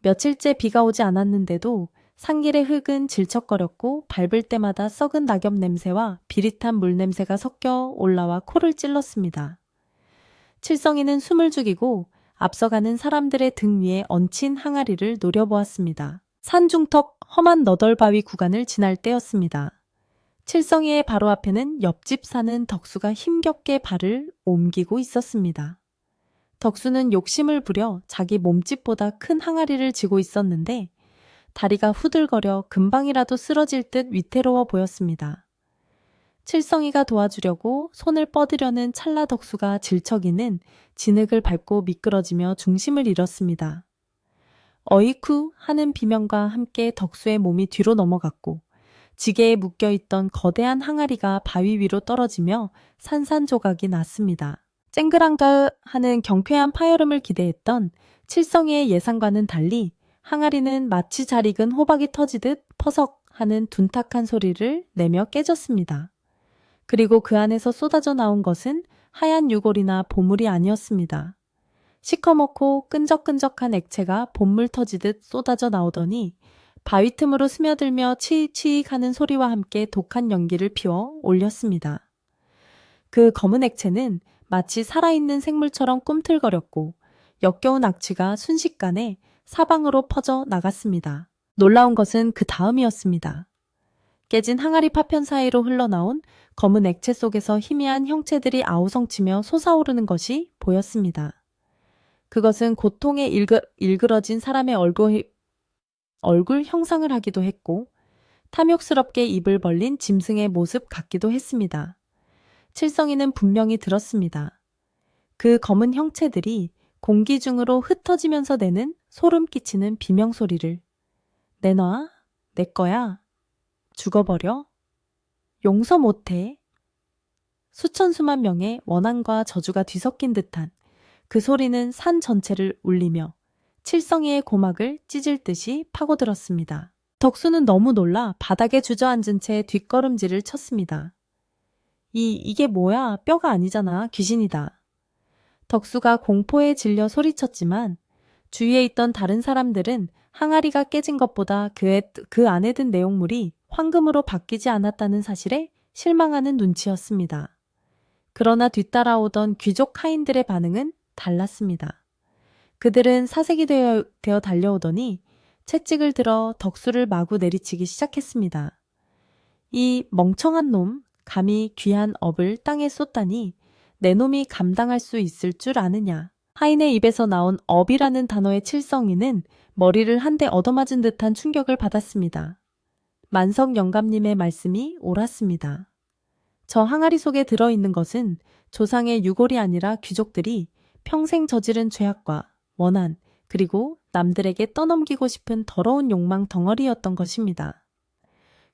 며칠째 비가 오지 않았는데도 산길의 흙은 질척거렸고 밟을 때마다 썩은 낙엽 냄새와 비릿한 물 냄새가 섞여 올라와 코를 찔렀습니다. 칠성이는 숨을 죽이고 앞서가는 사람들의 등 위에 얹힌 항아리를 노려보았습니다. 산중턱 험한 너덜바위 구간을 지날 때였습니다. 칠성이의 바로 앞에는 옆집 사는 덕수가 힘겹게 발을 옮기고 있었습니다. 덕수는 욕심을 부려 자기 몸집보다 큰 항아리를 지고 있었는데 다리가 후들거려 금방이라도 쓰러질 듯 위태로워 보였습니다. 칠성이가 도와주려고 손을 뻗으려는 찰나 덕수가 질척이는 진흙을 밟고 미끄러지며 중심을 잃었습니다. 어이쿠 하는 비명과 함께 덕수의 몸이 뒤로 넘어갔고 지게에 묶여있던 거대한 항아리가 바위 위로 떨어지며 산산조각이 났습니다. 쨍그랑가 하는 경쾌한 파열음을 기대했던 칠성이의 예상과는 달리 항아리는 마치 잘 익은 호박이 터지듯 퍼석 하는 둔탁한 소리를 내며 깨졌습니다. 그리고 그 안에서 쏟아져 나온 것은 하얀 유골이나 보물이 아니었습니다. 시커멓고 끈적끈적한 액체가 봇물 터지듯 쏟아져 나오더니 바위 틈으로 스며들며 치익치익 하는 소리와 함께 독한 연기를 피워 올렸습니다. 그 검은 액체는 마치 살아있는 생물처럼 꿈틀거렸고 역겨운 악취가 순식간에 사방으로 퍼져 나갔습니다. 놀라운 것은 그 다음이었습니다. 깨진 항아리 파편 사이로 흘러나온 검은 액체 속에서 희미한 형체들이 아우성치며 솟아오르는 것이 보였습니다. 그것은 고통에 일그러진 사람의 얼굴 형상을 하기도 했고 탐욕스럽게 입을 벌린 짐승의 모습 같기도 했습니다. 칠성이는 분명히 들었습니다. 그 검은 형체들이 공기 중으로 흩어지면서 내는 소름 끼치는 비명소리를. 내놔, 내 거야, 죽어버려, 용서 못해. 수천 수만 명의 원한과 저주가 뒤섞인 듯한 그 소리는 산 전체를 울리며 칠성이의 고막을 찢을 듯이 파고들었습니다. 덕수는 너무 놀라 바닥에 주저앉은 채 뒷걸음질을 쳤습니다. 이게 뭐야? 뼈가 아니잖아. 귀신이다. 덕수가 공포에 질려 소리쳤지만 주위에 있던 다른 사람들은 항아리가 깨진 것보다 그 안에 든 내용물이 황금으로 바뀌지 않았다는 사실에 실망하는 눈치였습니다. 그러나 뒤따라오던 귀족 하인들의 반응은 달랐습니다. 그들은 사색이 되어 달려오더니 채찍을 들어 덕수를 마구 내리치기 시작했습니다. 이 멍청한 놈, 감히 귀한 업을 땅에 쏟다니 내 놈이 감당할 수 있을 줄 아느냐. 하인의 입에서 나온 업이라는 단어의 칠성이는 머리를 한 대 얻어맞은 듯한 충격을 받았습니다. 만석 영감님의 말씀이 옳았습니다. 저 항아리 속에 들어있는 것은 조상의 유골이 아니라 귀족들이 평생 저지른 죄악과 원한, 그리고 남들에게 떠넘기고 싶은 더러운 욕망 덩어리였던 것입니다.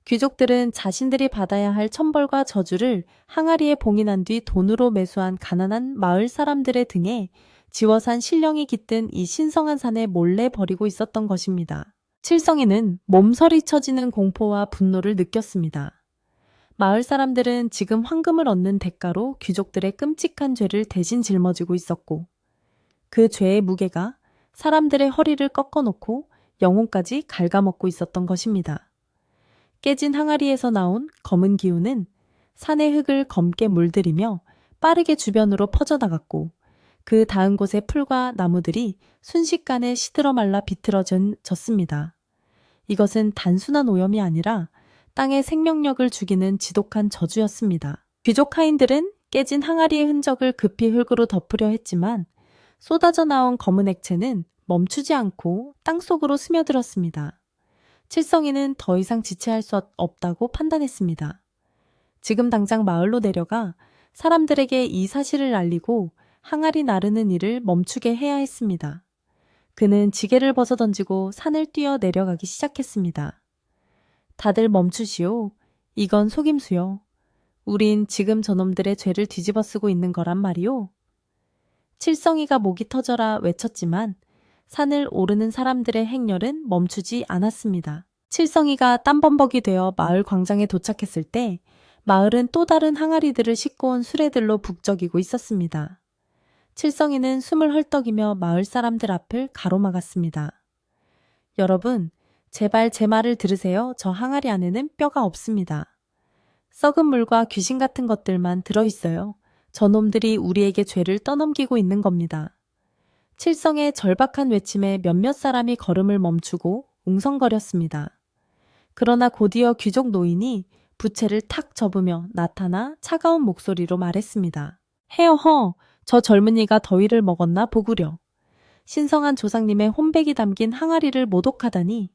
귀족들은 자신들이 받아야 할 천벌과 저주를 항아리에 봉인한 뒤 돈으로 매수한 가난한 마을 사람들의 등에 지워산 신령이 깃든 이 신성한 산에 몰래 버리고 있었던 것입니다. 칠성이는 몸서리 쳐지는 공포와 분노를 느꼈습니다. 마을 사람들은 지금 황금을 얻는 대가로 귀족들의 끔찍한 죄를 대신 짊어지고 있었고, 그 죄의 무게가 사람들의 허리를 꺾어놓고 영혼까지 갉아먹고 있었던 것입니다. 깨진 항아리에서 나온 검은 기운은 산의 흙을 검게 물들이며 빠르게 주변으로 퍼져나갔고, 그 닿은 곳의 풀과 나무들이 순식간에 시들어 말라 비틀어졌습니다. 이것은 단순한 오염이 아니라 땅의 생명력을 죽이는 지독한 저주였습니다. 귀족 하인들은 깨진 항아리의 흔적을 급히 흙으로 덮으려 했지만 쏟아져 나온 검은 액체는 멈추지 않고 땅속으로 스며들었습니다. 칠성이는 더 이상 지체할 수 없다고 판단했습니다. 지금 당장 마을로 내려가 사람들에게 이 사실을 알리고 항아리 나르는 일을 멈추게 해야 했습니다. 그는 지게를 벗어던지고 산을 뛰어 내려가기 시작했습니다. 다들 멈추시오. 이건 속임수요. 우린 지금 저놈들의 죄를 뒤집어 쓰고 있는 거란 말이오. 칠성이가 목이 터져라 외쳤지만 산을 오르는 사람들의 행렬은 멈추지 않았습니다. 칠성이가 땀범벅이 되어 마을 광장에 도착했을 때 마을은 또 다른 항아리들을 싣고 온 수레들로 북적이고 있었습니다. 칠성이는 숨을 헐떡이며 마을 사람들 앞을 가로막았습니다. 여러분, 제발 제 말을 들으세요. 저 항아리 안에는 뼈가 없습니다. 썩은 물과 귀신 같은 것들만 들어있어요. 저놈들이 우리에게 죄를 떠넘기고 있는 겁니다. 칠성의 절박한 외침에 몇몇 사람이 걸음을 멈추고 웅성거렸습니다. 그러나 곧이어 귀족 노인이 부채를 탁 접으며 나타나 차가운 목소리로 말했습니다. 헤어허, 저 젊은이가 더위를 먹었나 보구려. 신성한 조상님의 혼백이 담긴 항아리를 모독하다니.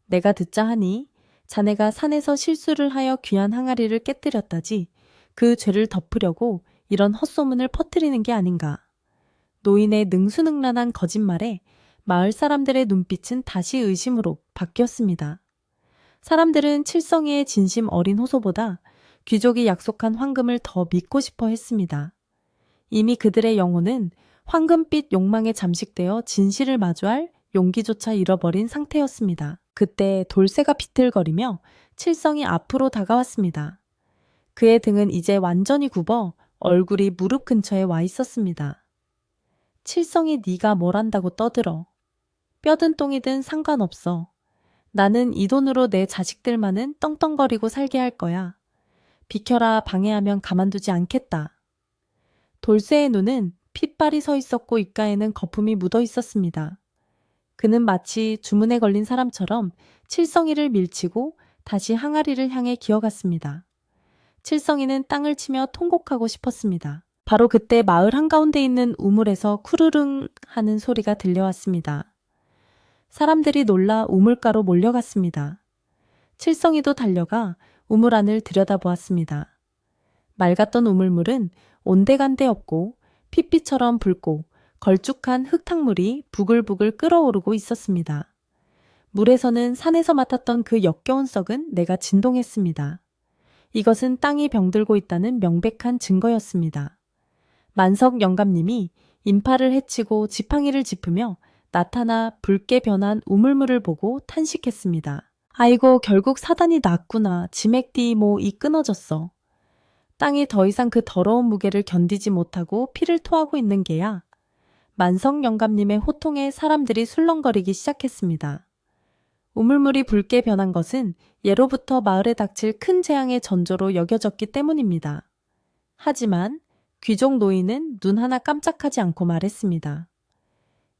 내가 듣자 하니 자네가 산에서 실수를 하여 귀한 항아리를 깨뜨렸다지 그 죄를 덮으려고 이런 헛소문을 퍼뜨리는 게 아닌가. 노인의 능수능란한 거짓말에 마을 사람들의 눈빛은 다시 의심으로 바뀌었습니다. 사람들은 칠성이의 진심 어린 호소보다 귀족이 약속한 황금을 더 믿고 싶어 했습니다. 이미 그들의 영혼은 황금빛 욕망에 잠식되어 진실을 마주할 용기조차 잃어버린 상태였습니다. 그때 돌쇠가 비틀거리며 칠성이 앞으로 다가왔습니다. 그의 등은 이제 완전히 굽어 얼굴이 무릎 근처에 와 있었습니다. 칠성이 네가 뭘 한다고 떠들어. 뼈든 똥이든 상관없어. 나는 이 돈으로 내 자식들만은 떵떵거리고 살게 할 거야. 비켜라. 방해하면 가만두지 않겠다. 돌쇠의 눈은 핏발이 서 있었고 입가에는 거품이 묻어 있었습니다. 그는 마치 주문에 걸린 사람처럼 칠성이를 밀치고 다시 항아리를 향해 기어갔습니다. 칠성이는 땅을 치며 통곡하고 싶었습니다. 바로 그때 마을 한가운데 있는 우물에서 쿠르릉 하는 소리가 들려왔습니다. 사람들이 놀라 우물가로 몰려갔습니다. 칠성이도 달려가 우물 안을 들여다보았습니다. 맑았던 우물물은 온데간데 없고 핏빛처럼 붉고 걸쭉한 흙탕물이 부글부글 끓어오르고 있었습니다. 물에서는 산에서 맡았던 그 역겨운 썩은 내가 진동했습니다. 이것은 땅이 병들고 있다는 명백한 증거였습니다. 만석 영감님이 인파를 해치고 지팡이를 짚으며 나타나 붉게 변한 우물물을 보고 탄식했습니다. 아이고, 결국 사단이 났구나. 지맥디 이 끊어졌어. 땅이 더 이상 그 더러운 무게를 견디지 못하고 피를 토하고 있는 게야. 만석 영감님의 호통에 사람들이 술렁거리기 시작했습니다. 우물물이 붉게 변한 것은 예로부터 마을에 닥칠 큰 재앙의 전조로 여겨졌기 때문입니다. 하지만 귀족 노인은 눈 하나 깜짝하지 않고 말했습니다.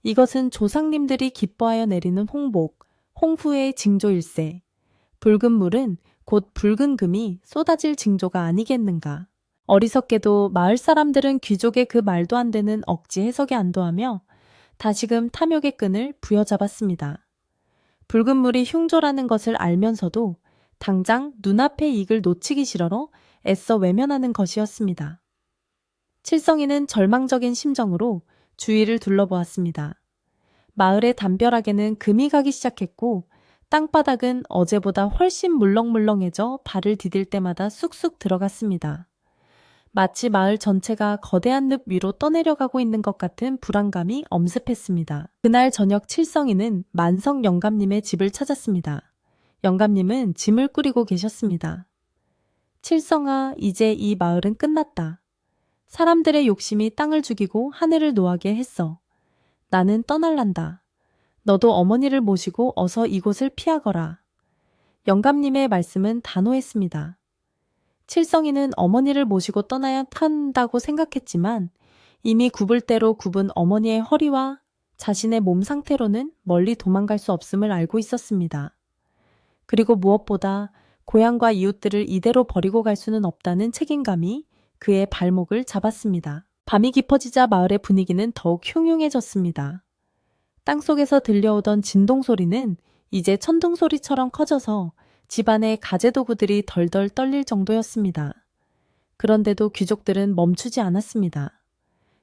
이것은 조상님들이 기뻐하여 내리는 홍복, 홍후의 징조일세. 붉은 물은 곧 붉은 금이 쏟아질 징조가 아니겠는가. 어리석게도 마을 사람들은 귀족의 그 말도 안 되는 억지 해석에 안도하며 다시금 탐욕의 끈을 부여잡았습니다. 붉은 물이 흉조라는 것을 알면서도 당장 눈앞의 이익을 놓치기 싫어 애써 외면하는 것이었습니다. 칠성이는 절망적인 심정으로 주위를 둘러보았습니다. 마을의 담벼락에는 금이 가기 시작했고 땅바닥은 어제보다 훨씬 물렁물렁해져 발을 디딜 때마다 쑥쑥 들어갔습니다. 마치 마을 전체가 거대한 늪 위로 떠내려가고 있는 것 같은 불안감이 엄습했습니다. 그날 저녁 칠성이는 만성 영감님의 집을 찾았습니다. 영감님은 짐을 꾸리고 계셨습니다. 칠성아, 이제 이 마을은 끝났다. 사람들의 욕심이 땅을 죽이고 하늘을 노하게 했어. 나는 떠날란다. 너도 어머니를 모시고 어서 이곳을 피하거라. 영감님의 말씀은 단호했습니다. 칠성이는 어머니를 모시고 떠나야 한다고 생각했지만 이미 굽을 대로 굽은 어머니의 허리와 자신의 몸 상태로는 멀리 도망갈 수 없음을 알고 있었습니다. 그리고 무엇보다 고향과 이웃들을 이대로 버리고 갈 수는 없다는 책임감이 그의 발목을 잡았습니다. 밤이 깊어지자 마을의 분위기는 더욱 흉흉해졌습니다. 땅속에서 들려오던 진동 소리는 이제 천둥 소리처럼 커져서 집안의 가재도구들이 덜덜 떨릴 정도였습니다. 그런데도 귀족들은 멈추지 않았습니다.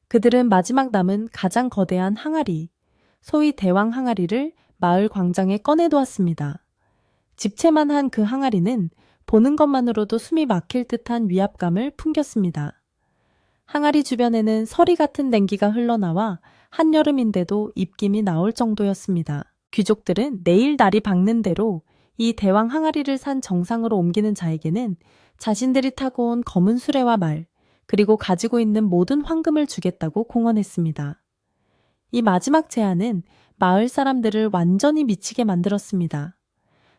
그들은 마지막 남은 가장 거대한 항아리, 소위 대왕 항아리를 마을 광장에 꺼내놓았습니다. 집채만한 그 항아리는 보는 것만으로도 숨이 막힐 듯한 위압감을 풍겼습니다. 항아리 주변에는 서리 같은 냉기가 흘러나와 한여름인데도 입김이 나올 정도였습니다. 귀족들은 내일 날이 밝는 대로 이 대왕 항아리를 산 정상으로 옮기는 자에게는 자신들이 타고 온 검은 수레와 말, 그리고 가지고 있는 모든 황금을 주겠다고 공언했습니다. 이 마지막 제안은 마을 사람들을 완전히 미치게 만들었습니다.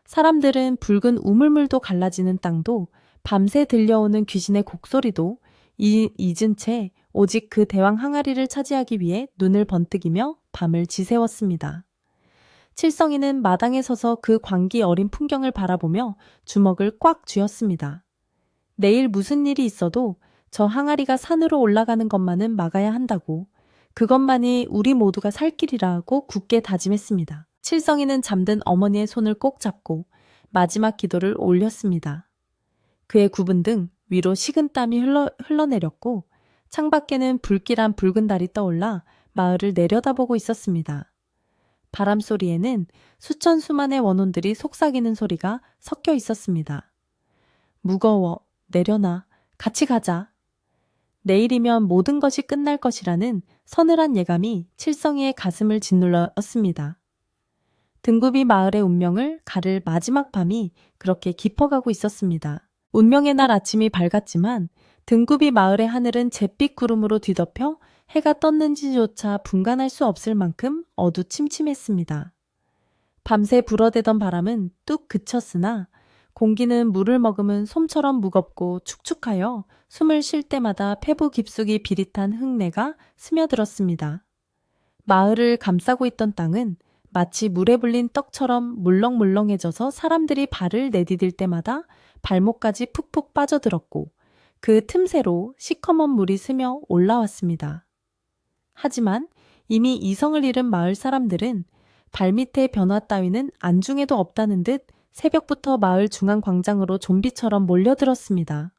사람들은 붉은 우물물도 갈라지는 땅도 밤새 들려오는 귀신의 곡소리도 잊은 채 오직 그 대왕 항아리를 차지하기 위해 눈을 번뜩이며 밤을 지새웠습니다. 칠성이는 마당에 서서 그 광기 어린 풍경을 바라보며 주먹을 꽉 쥐었습니다. 내일 무슨 일이 있어도 저 항아리가 산으로 올라가는 것만은 막아야 한다고, 그것만이 우리 모두가 살 길이라고 굳게 다짐했습니다. 칠성이는 잠든 어머니의 손을 꼭 잡고 마지막 기도를 올렸습니다. 그의 굽은 등 위로 식은땀이 흘러내렸고 창밖에는 불길한 붉은 달이 떠올라 마을을 내려다보고 있었습니다. 바람 소리에는 수천 수만의 원혼들이 속삭이는 소리가 섞여 있었습니다. 무거워, 내려놔, 같이 가자. 내일이면 모든 것이 끝날 것이라는 서늘한 예감이 칠성이의 가슴을 짓눌렀습니다. 등굽이 마을의 운명을 가를 마지막 밤이 그렇게 깊어가고 있었습니다. 운명의 날 아침이 밝았지만 등굽이 마을의 하늘은 잿빛 구름으로 뒤덮여 해가 떴는지조차 분간할 수 없을 만큼 어두침침했습니다. 밤새 불어대던 바람은 뚝 그쳤으나 공기는 물을 머금은 솜처럼 무겁고 축축하여 숨을 쉴 때마다 폐부 깊숙이 비릿한 흙내가 스며들었습니다. 마을을 감싸고 있던 땅은 마치 물에 불린 떡처럼 물렁물렁해져서 사람들이 발을 내디딜 때마다 발목까지 푹푹 빠져들었고 그 틈새로 시커먼 물이 스며 올라왔습니다. 하지만 이미 이성을 잃은 마을 사람들은 발밑의 변화 따위는 안중에도 없다는 듯 새벽부터 마을 중앙 광장으로 좀비처럼 몰려들었습니다.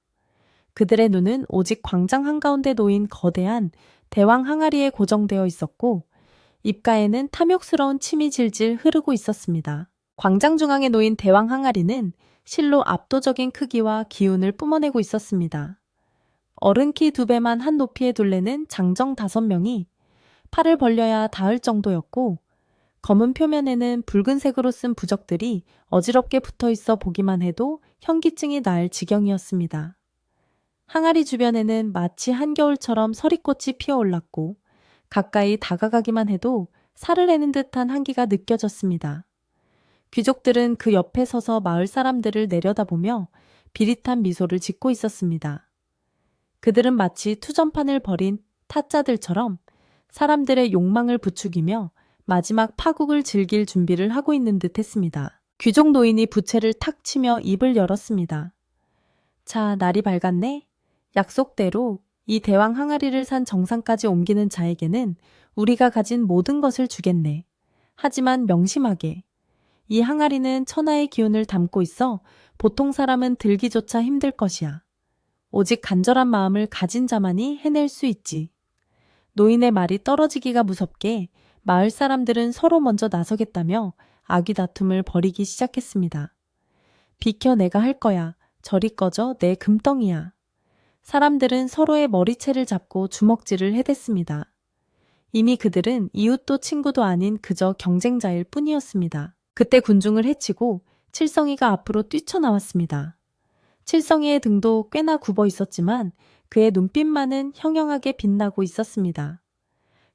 그들의 눈은 오직 광장 한가운데 놓인 거대한 대왕 항아리에 고정되어 있었고 입가에는 탐욕스러운 침이 질질 흐르고 있었습니다. 광장 중앙에 놓인 대왕 항아리는 실로 압도적인 크기와 기운을 뿜어내고 있었습니다. 어른 키 2배만 한 높이의 둘레는 장정 5명이 팔을 벌려야 닿을 정도였고 검은 표면에는 붉은색으로 쓴 부적들이 어지럽게 붙어 있어 보기만 해도 현기증이 날 지경이었습니다. 항아리 주변에는 마치 한겨울처럼 서리꽃이 피어올랐고 가까이 다가가기만 해도 살을 내는 듯한 한기가 느껴졌습니다. 귀족들은 그 옆에 서서 마을 사람들을 내려다보며 비릿한 미소를 짓고 있었습니다. 그들은 마치 투전판을 벌인 타짜들처럼 사람들의 욕망을 부추기며 마지막 파국을 즐길 준비를 하고 있는 듯 했습니다. 귀족 노인이 부채를 탁 치며 입을 열었습니다. 자, 날이 밝았네. 약속대로 이 대왕 항아리를 산 정상까지 옮기는 자에게는 우리가 가진 모든 것을 주겠네. 하지만 명심하게. 이 항아리는 천하의 기운을 담고 있어 보통 사람은 들기조차 힘들 것이야. 오직 간절한 마음을 가진 자만이 해낼 수 있지. 노인의 말이 떨어지기가 무섭게 마을 사람들은 서로 먼저 나서겠다며 아귀 다툼을 벌이기 시작했습니다. 비켜 내가 할 거야. 저리 꺼져 내 금덩이야. 사람들은 서로의 머리채를 잡고 주먹질을 해댔습니다. 이미 그들은 이웃도 친구도 아닌 그저 경쟁자일 뿐이었습니다. 그때 군중을 해치고 칠성이가 앞으로 뛰쳐나왔습니다. 칠성이의 등도 꽤나 굽어 있었지만 그의 눈빛만은 형형하게 빛나고 있었습니다.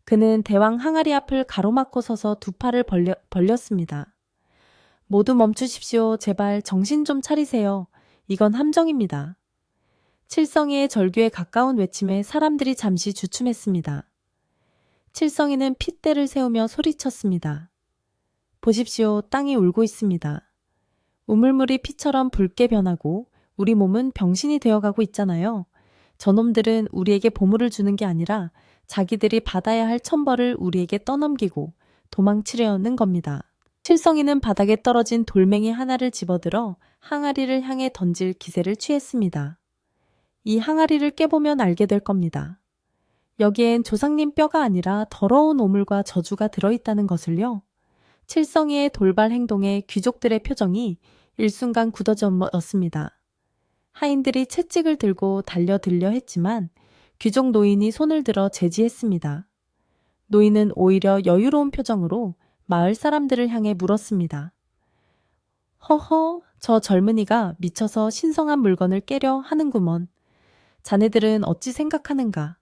그는 대왕 항아리 앞을 가로막고 서서 두 팔을 벌렸습니다. 모두 멈추십시오. 제발 정신 좀 차리세요. 이건 함정입니다. 칠성이의 절규에 가까운 외침에 사람들이 잠시 주춤했습니다. 칠성이는 핏대를 세우며 소리쳤습니다. 보십시오. 땅이 울고 있습니다. 우물물이 피처럼 붉게 변하고 우리 몸은 병신이 되어가고 있잖아요. 저놈들은 우리에게 보물을 주는 게 아니라 자기들이 받아야 할 천벌을 우리에게 떠넘기고 도망치려는 겁니다. 칠성이는 바닥에 떨어진 돌멩이 하나를 집어들어 항아리를 향해 던질 기세를 취했습니다. 이 항아리를 깨보면 알게 될 겁니다. 여기엔 조상님 뼈가 아니라 더러운 오물과 저주가 들어있다는 것을요. 칠성이의 돌발 행동에 귀족들의 표정이 일순간 굳어졌습니다. 하인들이 채찍을 들고 달려들려 했지만 귀족 노인이 손을 들어 제지했습니다. 노인은 오히려 여유로운 표정으로 마을 사람들을 향해 물었습니다. 허허, 저 젊은이가 미쳐서 신성한 물건을 깨려 하는구먼. 자네들은 어찌 생각하는가?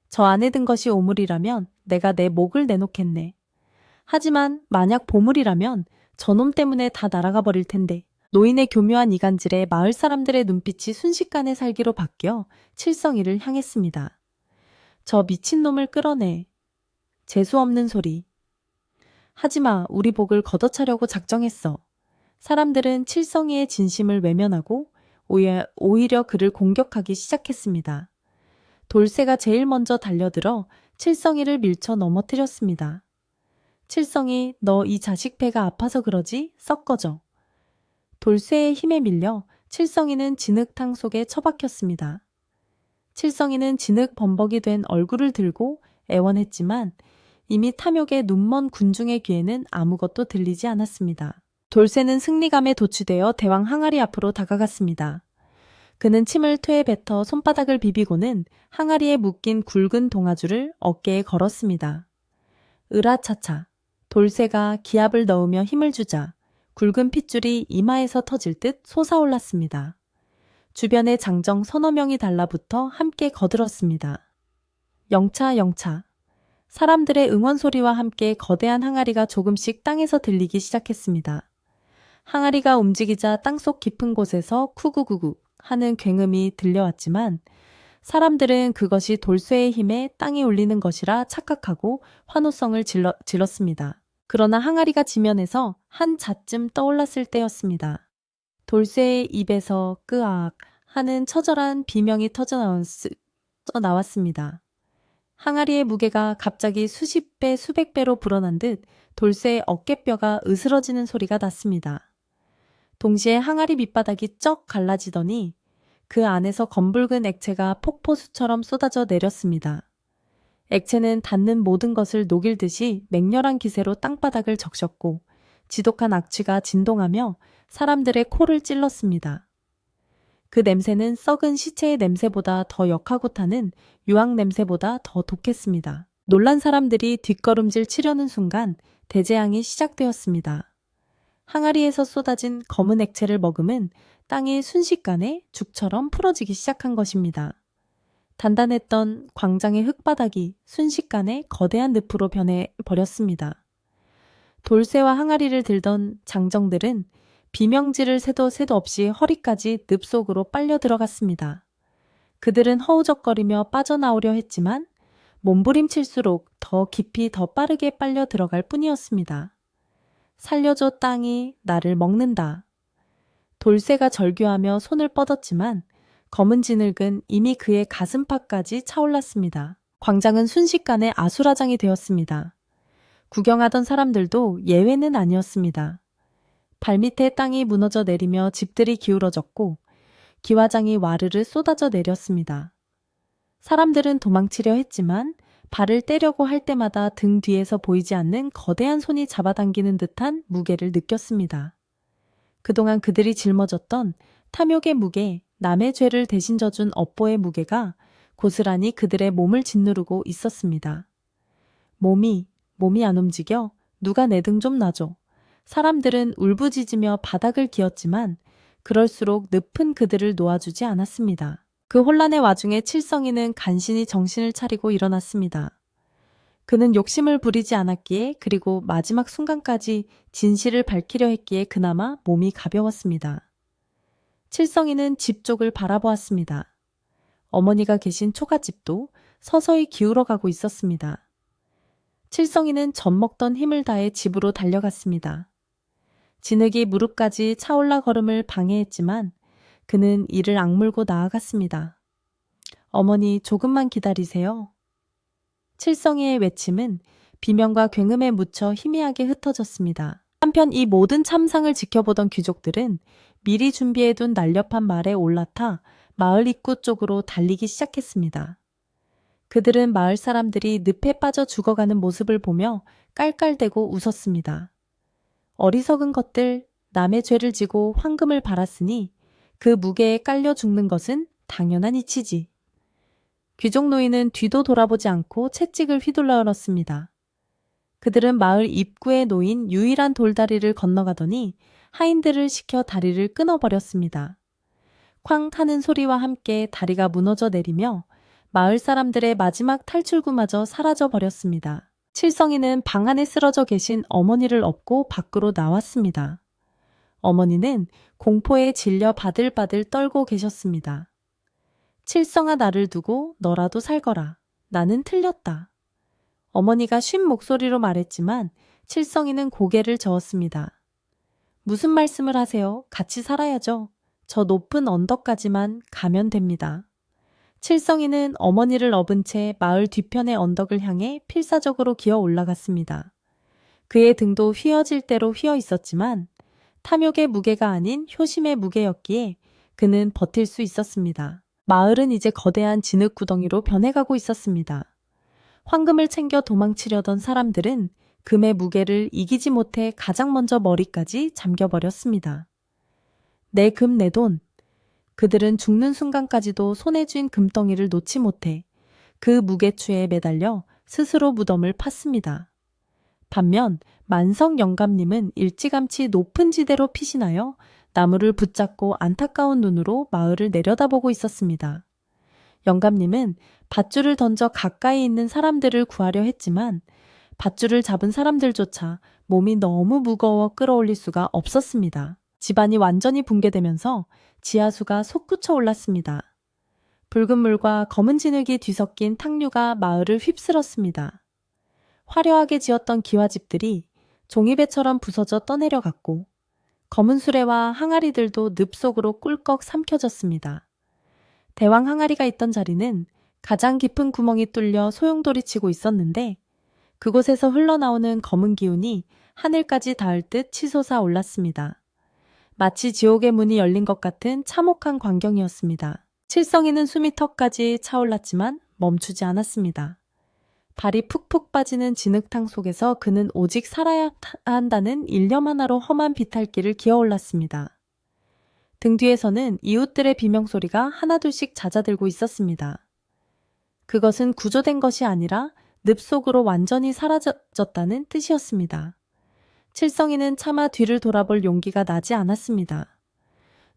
저 안에 든 것이 오물이라면 내가 내 목을 내놓겠네. 하지만 만약 보물이라면 저놈 때문에 다 날아가 버릴 텐데. 노인의 교묘한 이간질에 마을 사람들의 눈빛이 순식간에 살기로 바뀌어 칠성이를 향했습니다. 저 미친놈을 끌어내. 재수없는 소리. 하지마, 우리 복을 걷어차려고 작정했어. 사람들은 칠성이의 진심을 외면하고 오히려 그를 공격하기 시작했습니다. 돌쇠가 제일 먼저 달려들어 칠성이를 밀쳐 넘어뜨렸습니다. 칠성이, 너 이 자식 배가 아파서 그러지? 썩 꺼져. 돌쇠의 힘에 밀려 칠성이는 진흙탕 속에 처박혔습니다. 칠성이는 진흙 범벅이 된 얼굴을 들고 애원했지만 이미 탐욕에 눈먼 군중의 귀에는 아무것도 들리지 않았습니다. 돌쇠는 승리감에 도취되어 대왕 항아리 앞으로 다가갔습니다. 그는 침을 퇴에 뱉어 손바닥을 비비고는 항아리에 묶인 굵은 동아줄을 어깨에 걸었습니다. 으라차차. 돌쇠가 기압을 넣으며 힘을 주자 굵은 핏줄이 이마에서 터질 듯 솟아올랐습니다. 주변에 장정 서너 명이 달라붙어 함께 거들었습니다. 영차 영차. 사람들의 응원 소리와 함께 거대한 항아리가 조금씩 땅에서 들리기 시작했습니다. 항아리가 움직이자 땅속 깊은 곳에서 쿠구구구 하는 굉음이 들려왔지만 사람들은 그것이 돌쇠의 힘에 땅이 울리는 것이라 착각하고 환호성을 질렀습니다. 그러나 항아리가 지면에서 한 잣쯤 떠올랐을 때였습니다. 돌쇠의 입에서 끄악 하는 처절한 비명이 터져나왔습니다. 항아리의 무게가 갑자기 수십 배, 수백 배로 불어난 듯 돌쇠의 어깨뼈가 으스러지는 소리가 났습니다. 동시에 항아리 밑바닥이 쩍 갈라지더니 그 안에서 검붉은 액체가 폭포수처럼 쏟아져 내렸습니다. 액체는 닿는 모든 것을 녹일 듯이 맹렬한 기세로 땅바닥을 적셨고 지독한 악취가 진동하며 사람들의 코를 찔렀습니다. 그 냄새는 썩은 시체의 냄새보다 더 역하고 타는 유황 냄새보다 더 독했습니다. 놀란 사람들이 뒷걸음질 치려는 순간 대재앙이 시작되었습니다. 항아리에서 쏟아진 검은 액체를 머금은 땅이 순식간에 죽처럼 풀어지기 시작한 것입니다. 단단했던 광장의 흙바닥이 순식간에 거대한 늪으로 변해버렸습니다. 돌쇠와 항아리를 들던 장정들은 비명질을 새도 없이 허리까지 늪 속으로 빨려 들어갔습니다. 그들은 허우적거리며 빠져나오려 했지만 몸부림칠수록 더 깊이 더 빠르게 빨려 들어갈 뿐이었습니다. 살려줘 땅이 나를 먹는다. 돌쇠가 절규하며 손을 뻗었지만 검은 진흙은 이미 그의 가슴팍까지 차올랐습니다. 광장은 순식간에 아수라장이 되었습니다. 구경하던 사람들도 예외는 아니었습니다. 발밑에 땅이 무너져 내리며 집들이 기울어졌고 기와장이 와르르 쏟아져 내렸습니다. 사람들은 도망치려 했지만 발을 떼려고 할 때마다 등 뒤에서 보이지 않는 거대한 손이 잡아당기는 듯한 무게를 느꼈습니다. 그동안 그들이 짊어졌던 탐욕의 무게, 남의 죄를 대신 져준 업보의 무게가 고스란히 그들의 몸을 짓누르고 있었습니다. 몸이 안 움직여? 누가 내 등 좀 놔줘. 사람들은 울부짖으며 바닥을 기었지만 그럴수록 늪은 그들을 놓아주지 않았습니다. 그 혼란의 와중에 칠성이는 간신히 정신을 차리고 일어났습니다. 그는 욕심을 부리지 않았기에 그리고 마지막 순간까지 진실을 밝히려 했기에 그나마 몸이 가벼웠습니다. 칠성이는 집 쪽을 바라보았습니다. 어머니가 계신 초가집도 서서히 기울어가고 있었습니다. 칠성이는 젖먹던 힘을 다해 집으로 달려갔습니다. 진흙이 무릎까지 차올라 걸음을 방해했지만 그는 이를 악물고 나아갔습니다. 어머니, 조금만 기다리세요. 칠성이의 외침은 비명과 굉음에 묻혀 희미하게 흩어졌습니다. 한편 이 모든 참상을 지켜보던 귀족들은 미리 준비해둔 날렵한 말에 올라타 마을 입구 쪽으로 달리기 시작했습니다. 그들은 마을 사람들이 늪에 빠져 죽어가는 모습을 보며 깔깔대고 웃었습니다. 어리석은 것들, 남의 죄를 지고 황금을 받았으니 그 무게에 깔려 죽는 것은 당연한 이치지. 귀족 노인은 뒤도 돌아보지 않고 채찍을 휘둘러 열었습니다. 그들은 마을 입구에 놓인 유일한 돌다리를 건너가더니 하인들을 시켜 다리를 끊어버렸습니다. 쾅 하는 소리와 함께 다리가 무너져 내리며 마을 사람들의 마지막 탈출구마저 사라져 버렸습니다. 칠성이는 방 안에 쓰러져 계신 어머니를 업고 밖으로 나왔습니다. 어머니는 공포에 질려 바들바들 떨고 계셨습니다. 칠성아, 나를 두고 너라도 살거라. 나는 틀렸다. 어머니가 쉰 목소리로 말했지만 칠성이는 고개를 저었습니다. 무슨 말씀을 하세요? 같이 살아야죠. 저 높은 언덕까지만 가면 됩니다. 칠성이는 어머니를 업은 채 마을 뒤편의 언덕을 향해 필사적으로 기어 올라갔습니다. 그의 등도 휘어질 대로 휘어 있었지만 탐욕의 무게가 아닌 효심의 무게였기에 그는 버틸 수 있었습니다. 마을은 이제 거대한 진흙 구덩이로 변해가고 있었습니다. 황금을 챙겨 도망치려던 사람들은 금의 무게를 이기지 못해 가장 먼저 머리까지 잠겨버렸습니다. 내 금, 내 돈. 그들은 죽는 순간까지도 손에 쥔 금덩이를 놓지 못해 그 무게추에 매달려 스스로 무덤을 팠습니다. 반면 만성 영감님은 일찌감치 높은 지대로 피신하여 나무를 붙잡고 안타까운 눈으로 마을을 내려다보고 있었습니다. 영감님은 밧줄을 던져 가까이 있는 사람들을 구하려 했지만 밧줄을 잡은 사람들조차 몸이 너무 무거워 끌어올릴 수가 없었습니다. 집안이 완전히 붕괴되면서 지하수가 솟구쳐 올랐습니다. 붉은 물과 검은 진흙이 뒤섞인 탕류가 마을을 휩쓸었습니다. 화려하게 지었던 기와집들이 종이배처럼 부서져 떠내려갔고 검은 수레와 항아리들도 늪 속으로 꿀꺽 삼켜졌습니다. 대왕 항아리가 있던 자리는 가장 깊은 구멍이 뚫려 소용돌이 치고 있었는데 그곳에서 흘러나오는 검은 기운이 하늘까지 닿을 듯 치솟아 올랐습니다. 마치 지옥의 문이 열린 것 같은 참혹한 광경이었습니다. 칠성이는 숨이 턱까지 차올랐지만 멈추지 않았습니다. 발이 푹푹 빠지는 진흙탕 속에서 그는 오직 살아야 한다는 일념 하나로 험한 비탈길을 기어올랐습니다. 등 뒤에서는 이웃들의 비명소리가 하나둘씩 잦아들고 있었습니다. 그것은 구조된 것이 아니라 늪 속으로 완전히 사라졌다는 뜻이었습니다. 칠성이는 차마 뒤를 돌아볼 용기가 나지 않았습니다.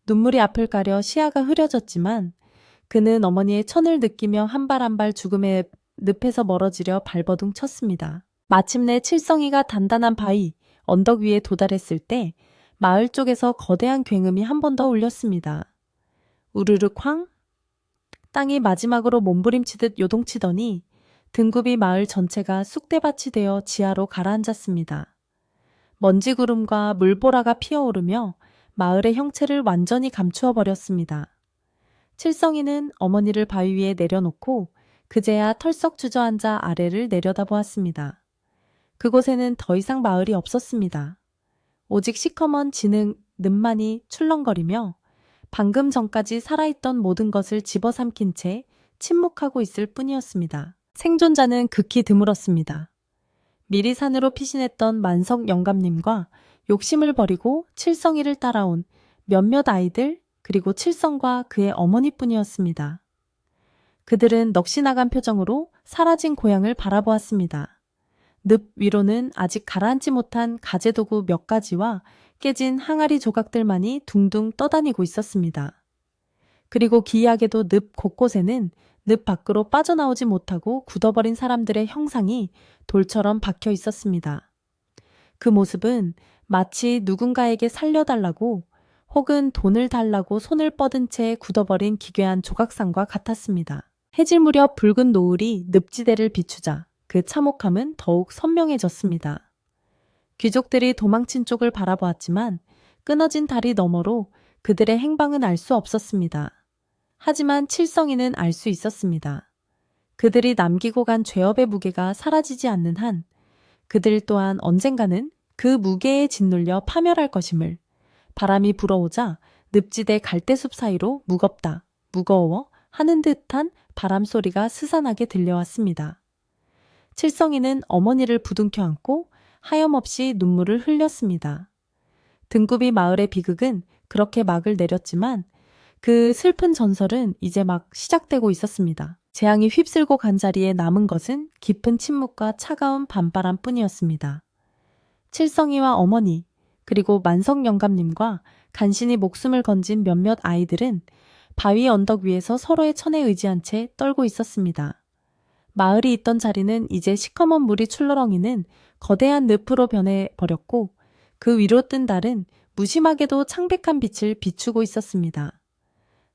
눈물이 앞을 가려 시야가 흐려졌지만 그는 어머니의 천을 느끼며 한 발 한 발 죽음의 늪에서 멀어지려 발버둥 쳤습니다. 마침내 칠성이가 단단한 바위, 언덕 위에 도달했을 때 마을 쪽에서 거대한 굉음이 한 번 더 울렸습니다. 우르르 쾅! 땅이 마지막으로 몸부림치듯 요동치더니 등굽이 마을 전체가 쑥대밭이 되어 지하로 가라앉았습니다. 먼지 구름과 물보라가 피어오르며 마을의 형체를 완전히 감추어 버렸습니다. 칠성이는 어머니를 바위 위에 내려놓고 그제야 털썩 주저앉아 아래를 내려다보았습니다. 그곳에는 더 이상 마을이 없었습니다. 오직 시커먼 진흙 늪만이 출렁거리며 방금 전까지 살아있던 모든 것을 집어삼킨 채 침묵하고 있을 뿐이었습니다. 생존자는 극히 드물었습니다. 미리 산으로 피신했던 만석 영감님과 욕심을 버리고 칠성이를 따라온 몇몇 아이들 그리고 칠성과 그의 어머니뿐이었습니다. 그들은 넋이 나간 표정으로 사라진 고향을 바라보았습니다. 늪 위로는 아직 가라앉지 못한 가재도구 몇 가지와 깨진 항아리 조각들만이 둥둥 떠다니고 있었습니다. 그리고 기이하게도 늪 곳곳에는 늪 밖으로 빠져나오지 못하고 굳어버린 사람들의 형상이 돌처럼 박혀 있었습니다. 그 모습은 마치 누군가에게 살려달라고 혹은 돈을 달라고 손을 뻗은 채 굳어버린 기괴한 조각상과 같았습니다. 해질 무렵 붉은 노을이 늪지대를 비추자 그 참혹함은 더욱 선명해졌습니다. 귀족들이 도망친 쪽을 바라보았지만 끊어진 다리 너머로 그들의 행방은 알 수 없었습니다. 하지만 칠성이는 알 수 있었습니다. 그들이 남기고 간 죄업의 무게가 사라지지 않는 한 그들 또한 언젠가는 그 무게에 짓눌려 파멸할 것임을 바람이 불어오자 늪지대 갈대숲 사이로 무겁다, 무거워 하는 듯한 바람 소리가 스산하게 들려왔습니다. 칠성이는 어머니를 부둥켜 안고 하염없이 눈물을 흘렸습니다. 등굽이 마을의 비극은 그렇게 막을 내렸지만 그 슬픈 전설은 이제 막 시작되고 있었습니다. 재앙이 휩쓸고 간 자리에 남은 것은 깊은 침묵과 차가운 밤바람 뿐이었습니다. 칠성이와 어머니, 그리고 만석 영감님과 간신히 목숨을 건진 몇몇 아이들은 바위 언덕 위에서 서로의 천에 의지한 채 떨고 있었습니다. 마을이 있던 자리는 이제 시커먼 물이 출러렁이는 거대한 늪으로 변해버렸고 그 위로 뜬 달은 무심하게도 창백한 빛을 비추고 있었습니다.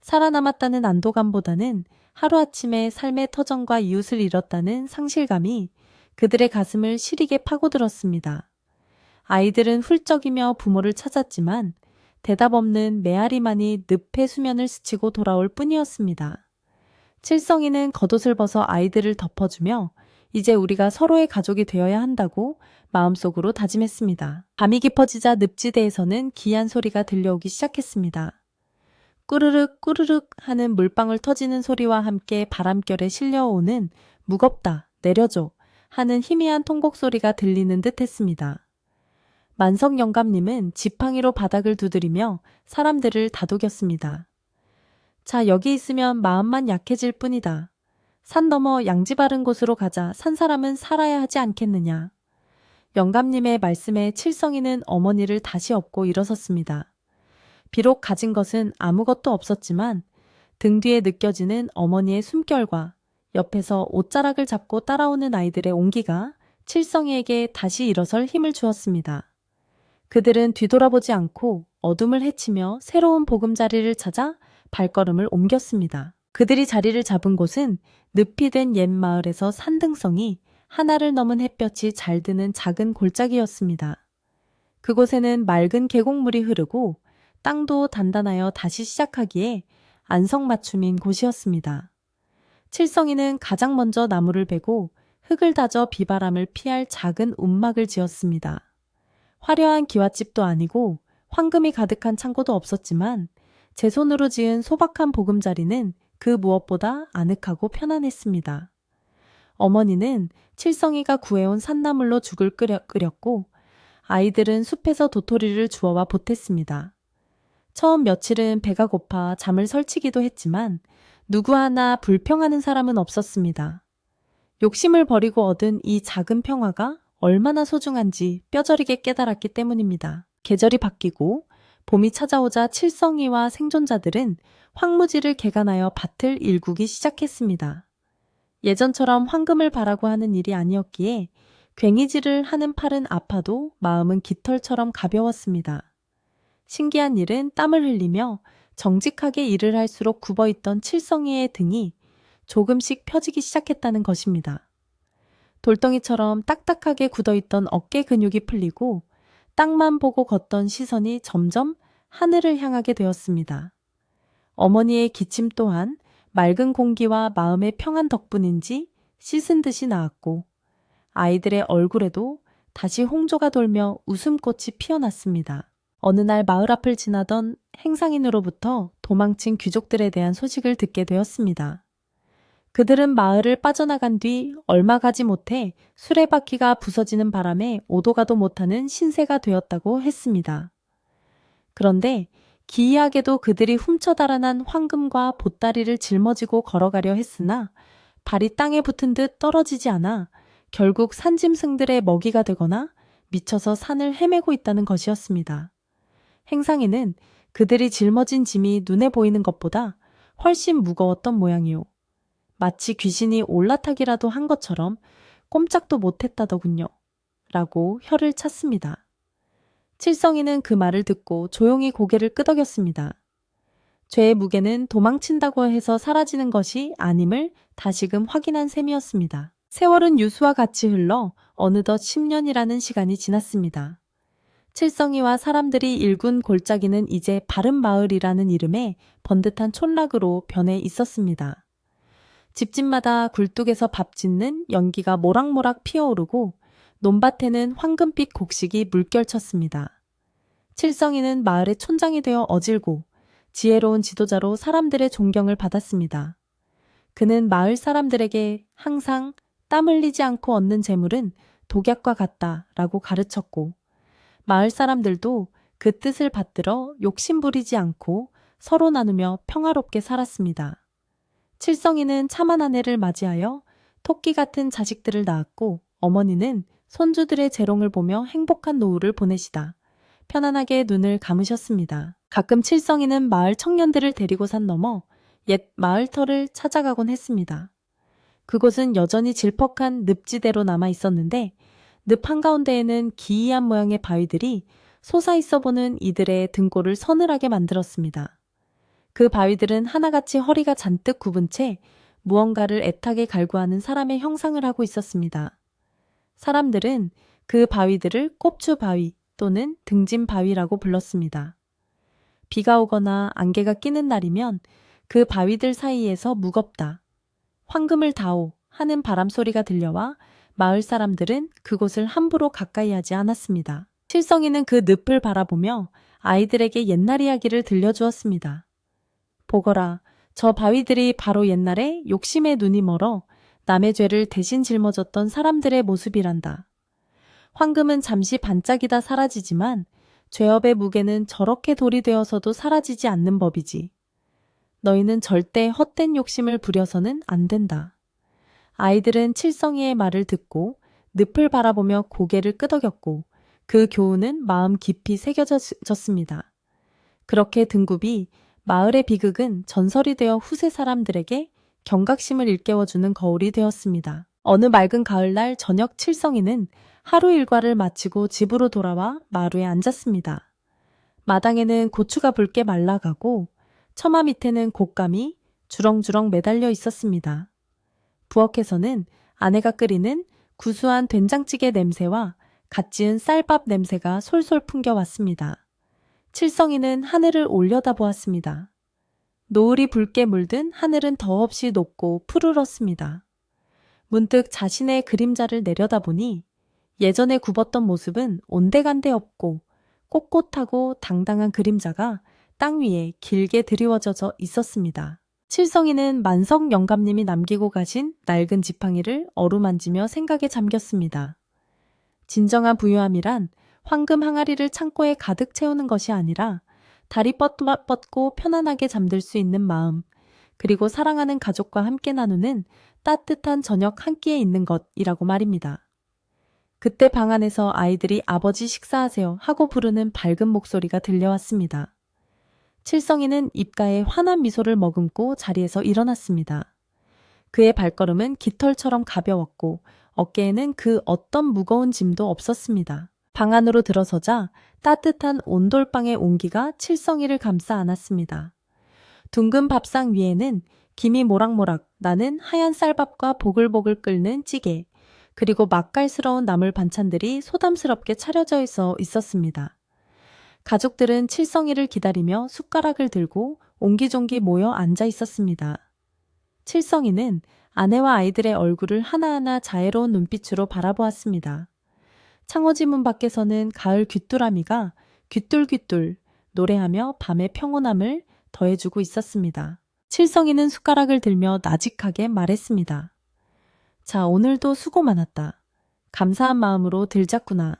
살아남았다는 안도감보다는 하루아침에 삶의 터전과 이웃을 잃었다는 상실감이 그들의 가슴을 시리게 파고들었습니다. 아이들은 훌쩍이며 부모를 찾았지만 대답 없는 메아리만이 늪의 수면을 스치고 돌아올 뿐이었습니다. 칠성이는 겉옷을 벗어 아이들을 덮어주며 이제 우리가 서로의 가족이 되어야 한다고 마음속으로 다짐했습니다. 밤이 깊어지자 늪지대에서는 기이한 소리가 들려오기 시작했습니다. 꾸르륵 꾸르륵 하는 물방울 터지는 소리와 함께 바람결에 실려오는 무겁다, 내려줘 하는 희미한 통곡 소리가 들리는 듯 했습니다. 만석 영감님은 지팡이로 바닥을 두드리며 사람들을 다독였습니다. 자, 여기 있으면 마음만 약해질 뿐이다. 산 너머 양지 바른 곳으로 가자. 산 사람은 살아야 하지 않겠느냐. 영감님의 말씀에 칠성이는 어머니를 다시 업고 일어섰습니다. 비록 가진 것은 아무것도 없었지만 등 뒤에 느껴지는 어머니의 숨결과 옆에서 옷자락을 잡고 따라오는 아이들의 온기가 칠성이에게 다시 일어설 힘을 주었습니다. 그들은 뒤돌아보지 않고 어둠을 헤치며 새로운 보금자리를 찾아 발걸음을 옮겼습니다. 그들이 자리를 잡은 곳은 늪이 된 옛 마을에서 산등성이 하나를 넘은 햇볕이 잘 드는 작은 골짜기였습니다. 그곳에는 맑은 계곡물이 흐르고 땅도 단단하여 다시 시작하기에 안성맞춤인 곳이었습니다. 칠성이는 가장 먼저 나무를 베고 흙을 다져 비바람을 피할 작은 움막을 지었습니다. 화려한 기와집도 아니고 황금이 가득한 창고도 없었지만 제 손으로 지은 소박한 보금자리는 그 무엇보다 아늑하고 편안했습니다. 어머니는 칠성이가 구해온 산나물로 죽을 끓였고 아이들은 숲에서 도토리를 주워와 보탰습니다. 처음 며칠은 배가 고파 잠을 설치기도 했지만 누구 하나 불평하는 사람은 없었습니다. 욕심을 버리고 얻은 이 작은 평화가 얼마나 소중한지 뼈저리게 깨달았기 때문입니다. 계절이 바뀌고 봄이 찾아오자 칠성이와 생존자들은 황무지를 개간하여 밭을 일구기 시작했습니다. 예전처럼 황금을 바라고 하는 일이 아니었기에 괭이질을 하는 팔은 아파도 마음은 깃털처럼 가벼웠습니다. 신기한 일은 땀을 흘리며 정직하게 일을 할수록 굽어있던 칠성이의 등이 조금씩 펴지기 시작했다는 것입니다. 돌덩이처럼 딱딱하게 굳어있던 어깨 근육이 풀리고 땅만 보고 걷던 시선이 점점 하늘을 향하게 되었습니다. 어머니의 기침 또한 맑은 공기와 마음의 평안 덕분인지 씻은 듯이 나았고 아이들의 얼굴에도 다시 홍조가 돌며 웃음꽃이 피어났습니다. 어느 날 마을 앞을 지나던 행상인으로부터 도망친 귀족들에 대한 소식을 듣게 되었습니다. 그들은 마을을 빠져나간 뒤 얼마 가지 못해 수레바퀴가 부서지는 바람에 오도가도 못하는 신세가 되었다고 했습니다. 그런데 기이하게도 그들이 훔쳐 달아난 황금과 보따리를 짊어지고 걸어가려 했으나 발이 땅에 붙은 듯 떨어지지 않아 결국 산짐승들의 먹이가 되거나 미쳐서 산을 헤매고 있다는 것이었습니다. 행상이는 그들이 짊어진 짐이 눈에 보이는 것보다 훨씬 무거웠던 모양이요. 마치 귀신이 올라타기라도 한 것처럼 꼼짝도 못했다더군요. 라고 혀를 찼습니다. 칠성이는 그 말을 듣고 조용히 고개를 끄덕였습니다. 죄의 무게는 도망친다고 해서 사라지는 것이 아님을 다시금 확인한 셈이었습니다. 세월은 유수와 같이 흘러 어느덧 10년이라는 시간이 지났습니다. 칠성이와 사람들이 일군 골짜기는 이제 바른마을이라는 이름의 번듯한 촌락으로 변해 있었습니다. 집집마다 굴뚝에서 밥 짓는 연기가 모락모락 피어오르고 논밭에는 황금빛 곡식이 물결쳤습니다. 칠성이는 마을의 촌장이 되어 어질고 지혜로운 지도자로 사람들의 존경을 받았습니다. 그는 마을 사람들에게 항상 땀 흘리지 않고 얻는 재물은 독약과 같다라고 가르쳤고 마을 사람들도 그 뜻을 받들어 욕심부리지 않고 서로 나누며 평화롭게 살았습니다. 칠성이는 참한 아내를 맞이하여 토끼 같은 자식들을 낳았고 어머니는 손주들의 재롱을 보며 행복한 노후를 보내시다 편안하게 눈을 감으셨습니다. 가끔 칠성이는 마을 청년들을 데리고 산 너머 옛 마을터를 찾아가곤 했습니다. 그곳은 여전히 질퍽한 늪지대로 남아 있었는데 늪 한가운데에는 기이한 모양의 바위들이 솟아있어 보는 이들의 등골을 서늘하게 만들었습니다. 그 바위들은 하나같이 허리가 잔뜩 굽은 채 무언가를 애타게 갈구하는 사람의 형상을 하고 있었습니다. 사람들은 그 바위들을 꼽추바위 또는 등짐바위라고 불렀습니다. 비가 오거나 안개가 끼는 날이면 그 바위들 사이에서 무겁다, 황금을 다오 하는 바람소리가 들려와 마을 사람들은 그곳을 함부로 가까이 하지 않았습니다. 칠성이는 그 늪을 바라보며 아이들에게 옛날 이야기를 들려주었습니다. 보거라, 저 바위들이 바로 옛날에 욕심에 눈이 멀어 남의 죄를 대신 짊어졌던 사람들의 모습이란다. 황금은 잠시 반짝이다 사라지지만 죄업의 무게는 저렇게 돌이 되어서도 사라지지 않는 법이지. 너희는 절대 헛된 욕심을 부려서는 안 된다. 아이들은 칠성이의 말을 듣고 늪을 바라보며 고개를 끄덕였고 그 교훈은 마음 깊이 새겨졌습니다. 그렇게 등급이 마을의 비극은 전설이 되어 후세 사람들에게 경각심을 일깨워주는 거울이 되었습니다. 어느 맑은 가을날 저녁 칠성이는 하루 일과를 마치고 집으로 돌아와 마루에 앉았습니다. 마당에는 고추가 붉게 말라가고 처마 밑에는 곶감이 주렁주렁 매달려 있었습니다. 부엌에서는 아내가 끓이는 구수한 된장찌개 냄새와 갓 지은 쌀밥 냄새가 솔솔 풍겨왔습니다. 칠성이는 하늘을 올려다보았습니다. 노을이 붉게 물든 하늘은 더없이 높고 푸르렀습니다. 문득 자신의 그림자를 내려다보니 예전에 굽었던 모습은 온데간데 없고 꼿꼿하고 당당한 그림자가 땅 위에 길게 드리워져 있었습니다. 칠성이는 만석 영감님이 남기고 가신 낡은 지팡이를 어루만지며 생각에 잠겼습니다. 진정한 부유함이란 황금 항아리를 창고에 가득 채우는 것이 아니라 다리 뻗고 편안하게 잠들 수 있는 마음, 그리고 사랑하는 가족과 함께 나누는 따뜻한 저녁 한 끼에 있는 것이라고 말입니다. 그때 방 안에서 아이들이 아버지 식사하세요 하고 부르는 밝은 목소리가 들려왔습니다. 칠성이는 입가에 환한 미소를 머금고 자리에서 일어났습니다. 그의 발걸음은 깃털처럼 가벼웠고 어깨에는 그 어떤 무거운 짐도 없었습니다. 방 안으로 들어서자 따뜻한 온돌방의 온기가 칠성이를 감싸 안았습니다. 둥근 밥상 위에는 김이 모락모락 나는 하얀 쌀밥과 보글보글 끓는 찌개, 그리고 맛깔스러운 나물 반찬들이 소담스럽게 차려져 있었습니다. 가족들은 칠성이를 기다리며 숟가락을 들고 옹기종기 모여 앉아 있었습니다. 칠성이는 아내와 아이들의 얼굴을 하나하나 자애로운 눈빛으로 바라보았습니다. 창호지 문 밖에서는 가을 귀뚜라미가 귀뚤귀뚤 노래하며 밤의 평온함을 더해주고 있었습니다. 칠성이는 숟가락을 들며 나직하게 말했습니다. 자, 오늘도 수고 많았다. 감사한 마음으로 들자꾸나.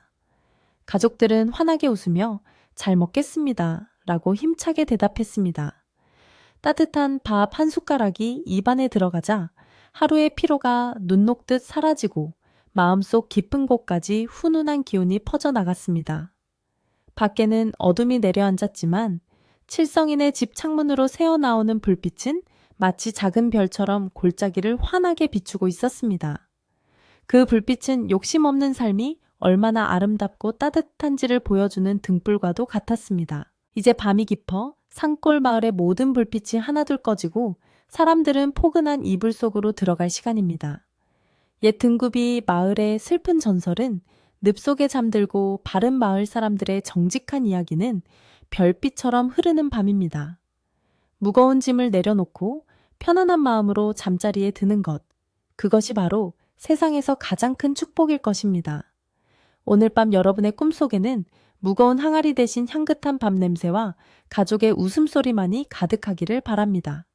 가족들은 환하게 웃으며 잘 먹겠습니다. 라고 힘차게 대답했습니다. 따뜻한 밥 한 숟가락이 입안에 들어가자 하루의 피로가 눈 녹듯 사라지고 마음속 깊은 곳까지 훈훈한 기운이 퍼져나갔습니다. 밖에는 어둠이 내려앉았지만 칠성인의 집 창문으로 새어나오는 불빛은 마치 작은 별처럼 골짜기를 환하게 비추고 있었습니다. 그 불빛은 욕심 없는 삶이 얼마나 아름답고 따뜻한지를 보여주는 등불과도 같았습니다. 이제 밤이 깊어 산골 마을의 모든 불빛이 하나둘 꺼지고 사람들은 포근한 이불 속으로 들어갈 시간입니다. 옛 등급이 마을의 슬픈 전설은 늪속에 잠들고 바른 마을 사람들의 정직한 이야기는 별빛처럼 흐르는 밤입니다. 무거운 짐을 내려놓고 편안한 마음으로 잠자리에 드는 것, 그것이 바로 세상에서 가장 큰 축복일 것입니다. 오늘 밤 여러분의 꿈속에는 무거운 항아리 대신 향긋한 밤 냄새와 가족의 웃음소리만이 가득하기를 바랍니다.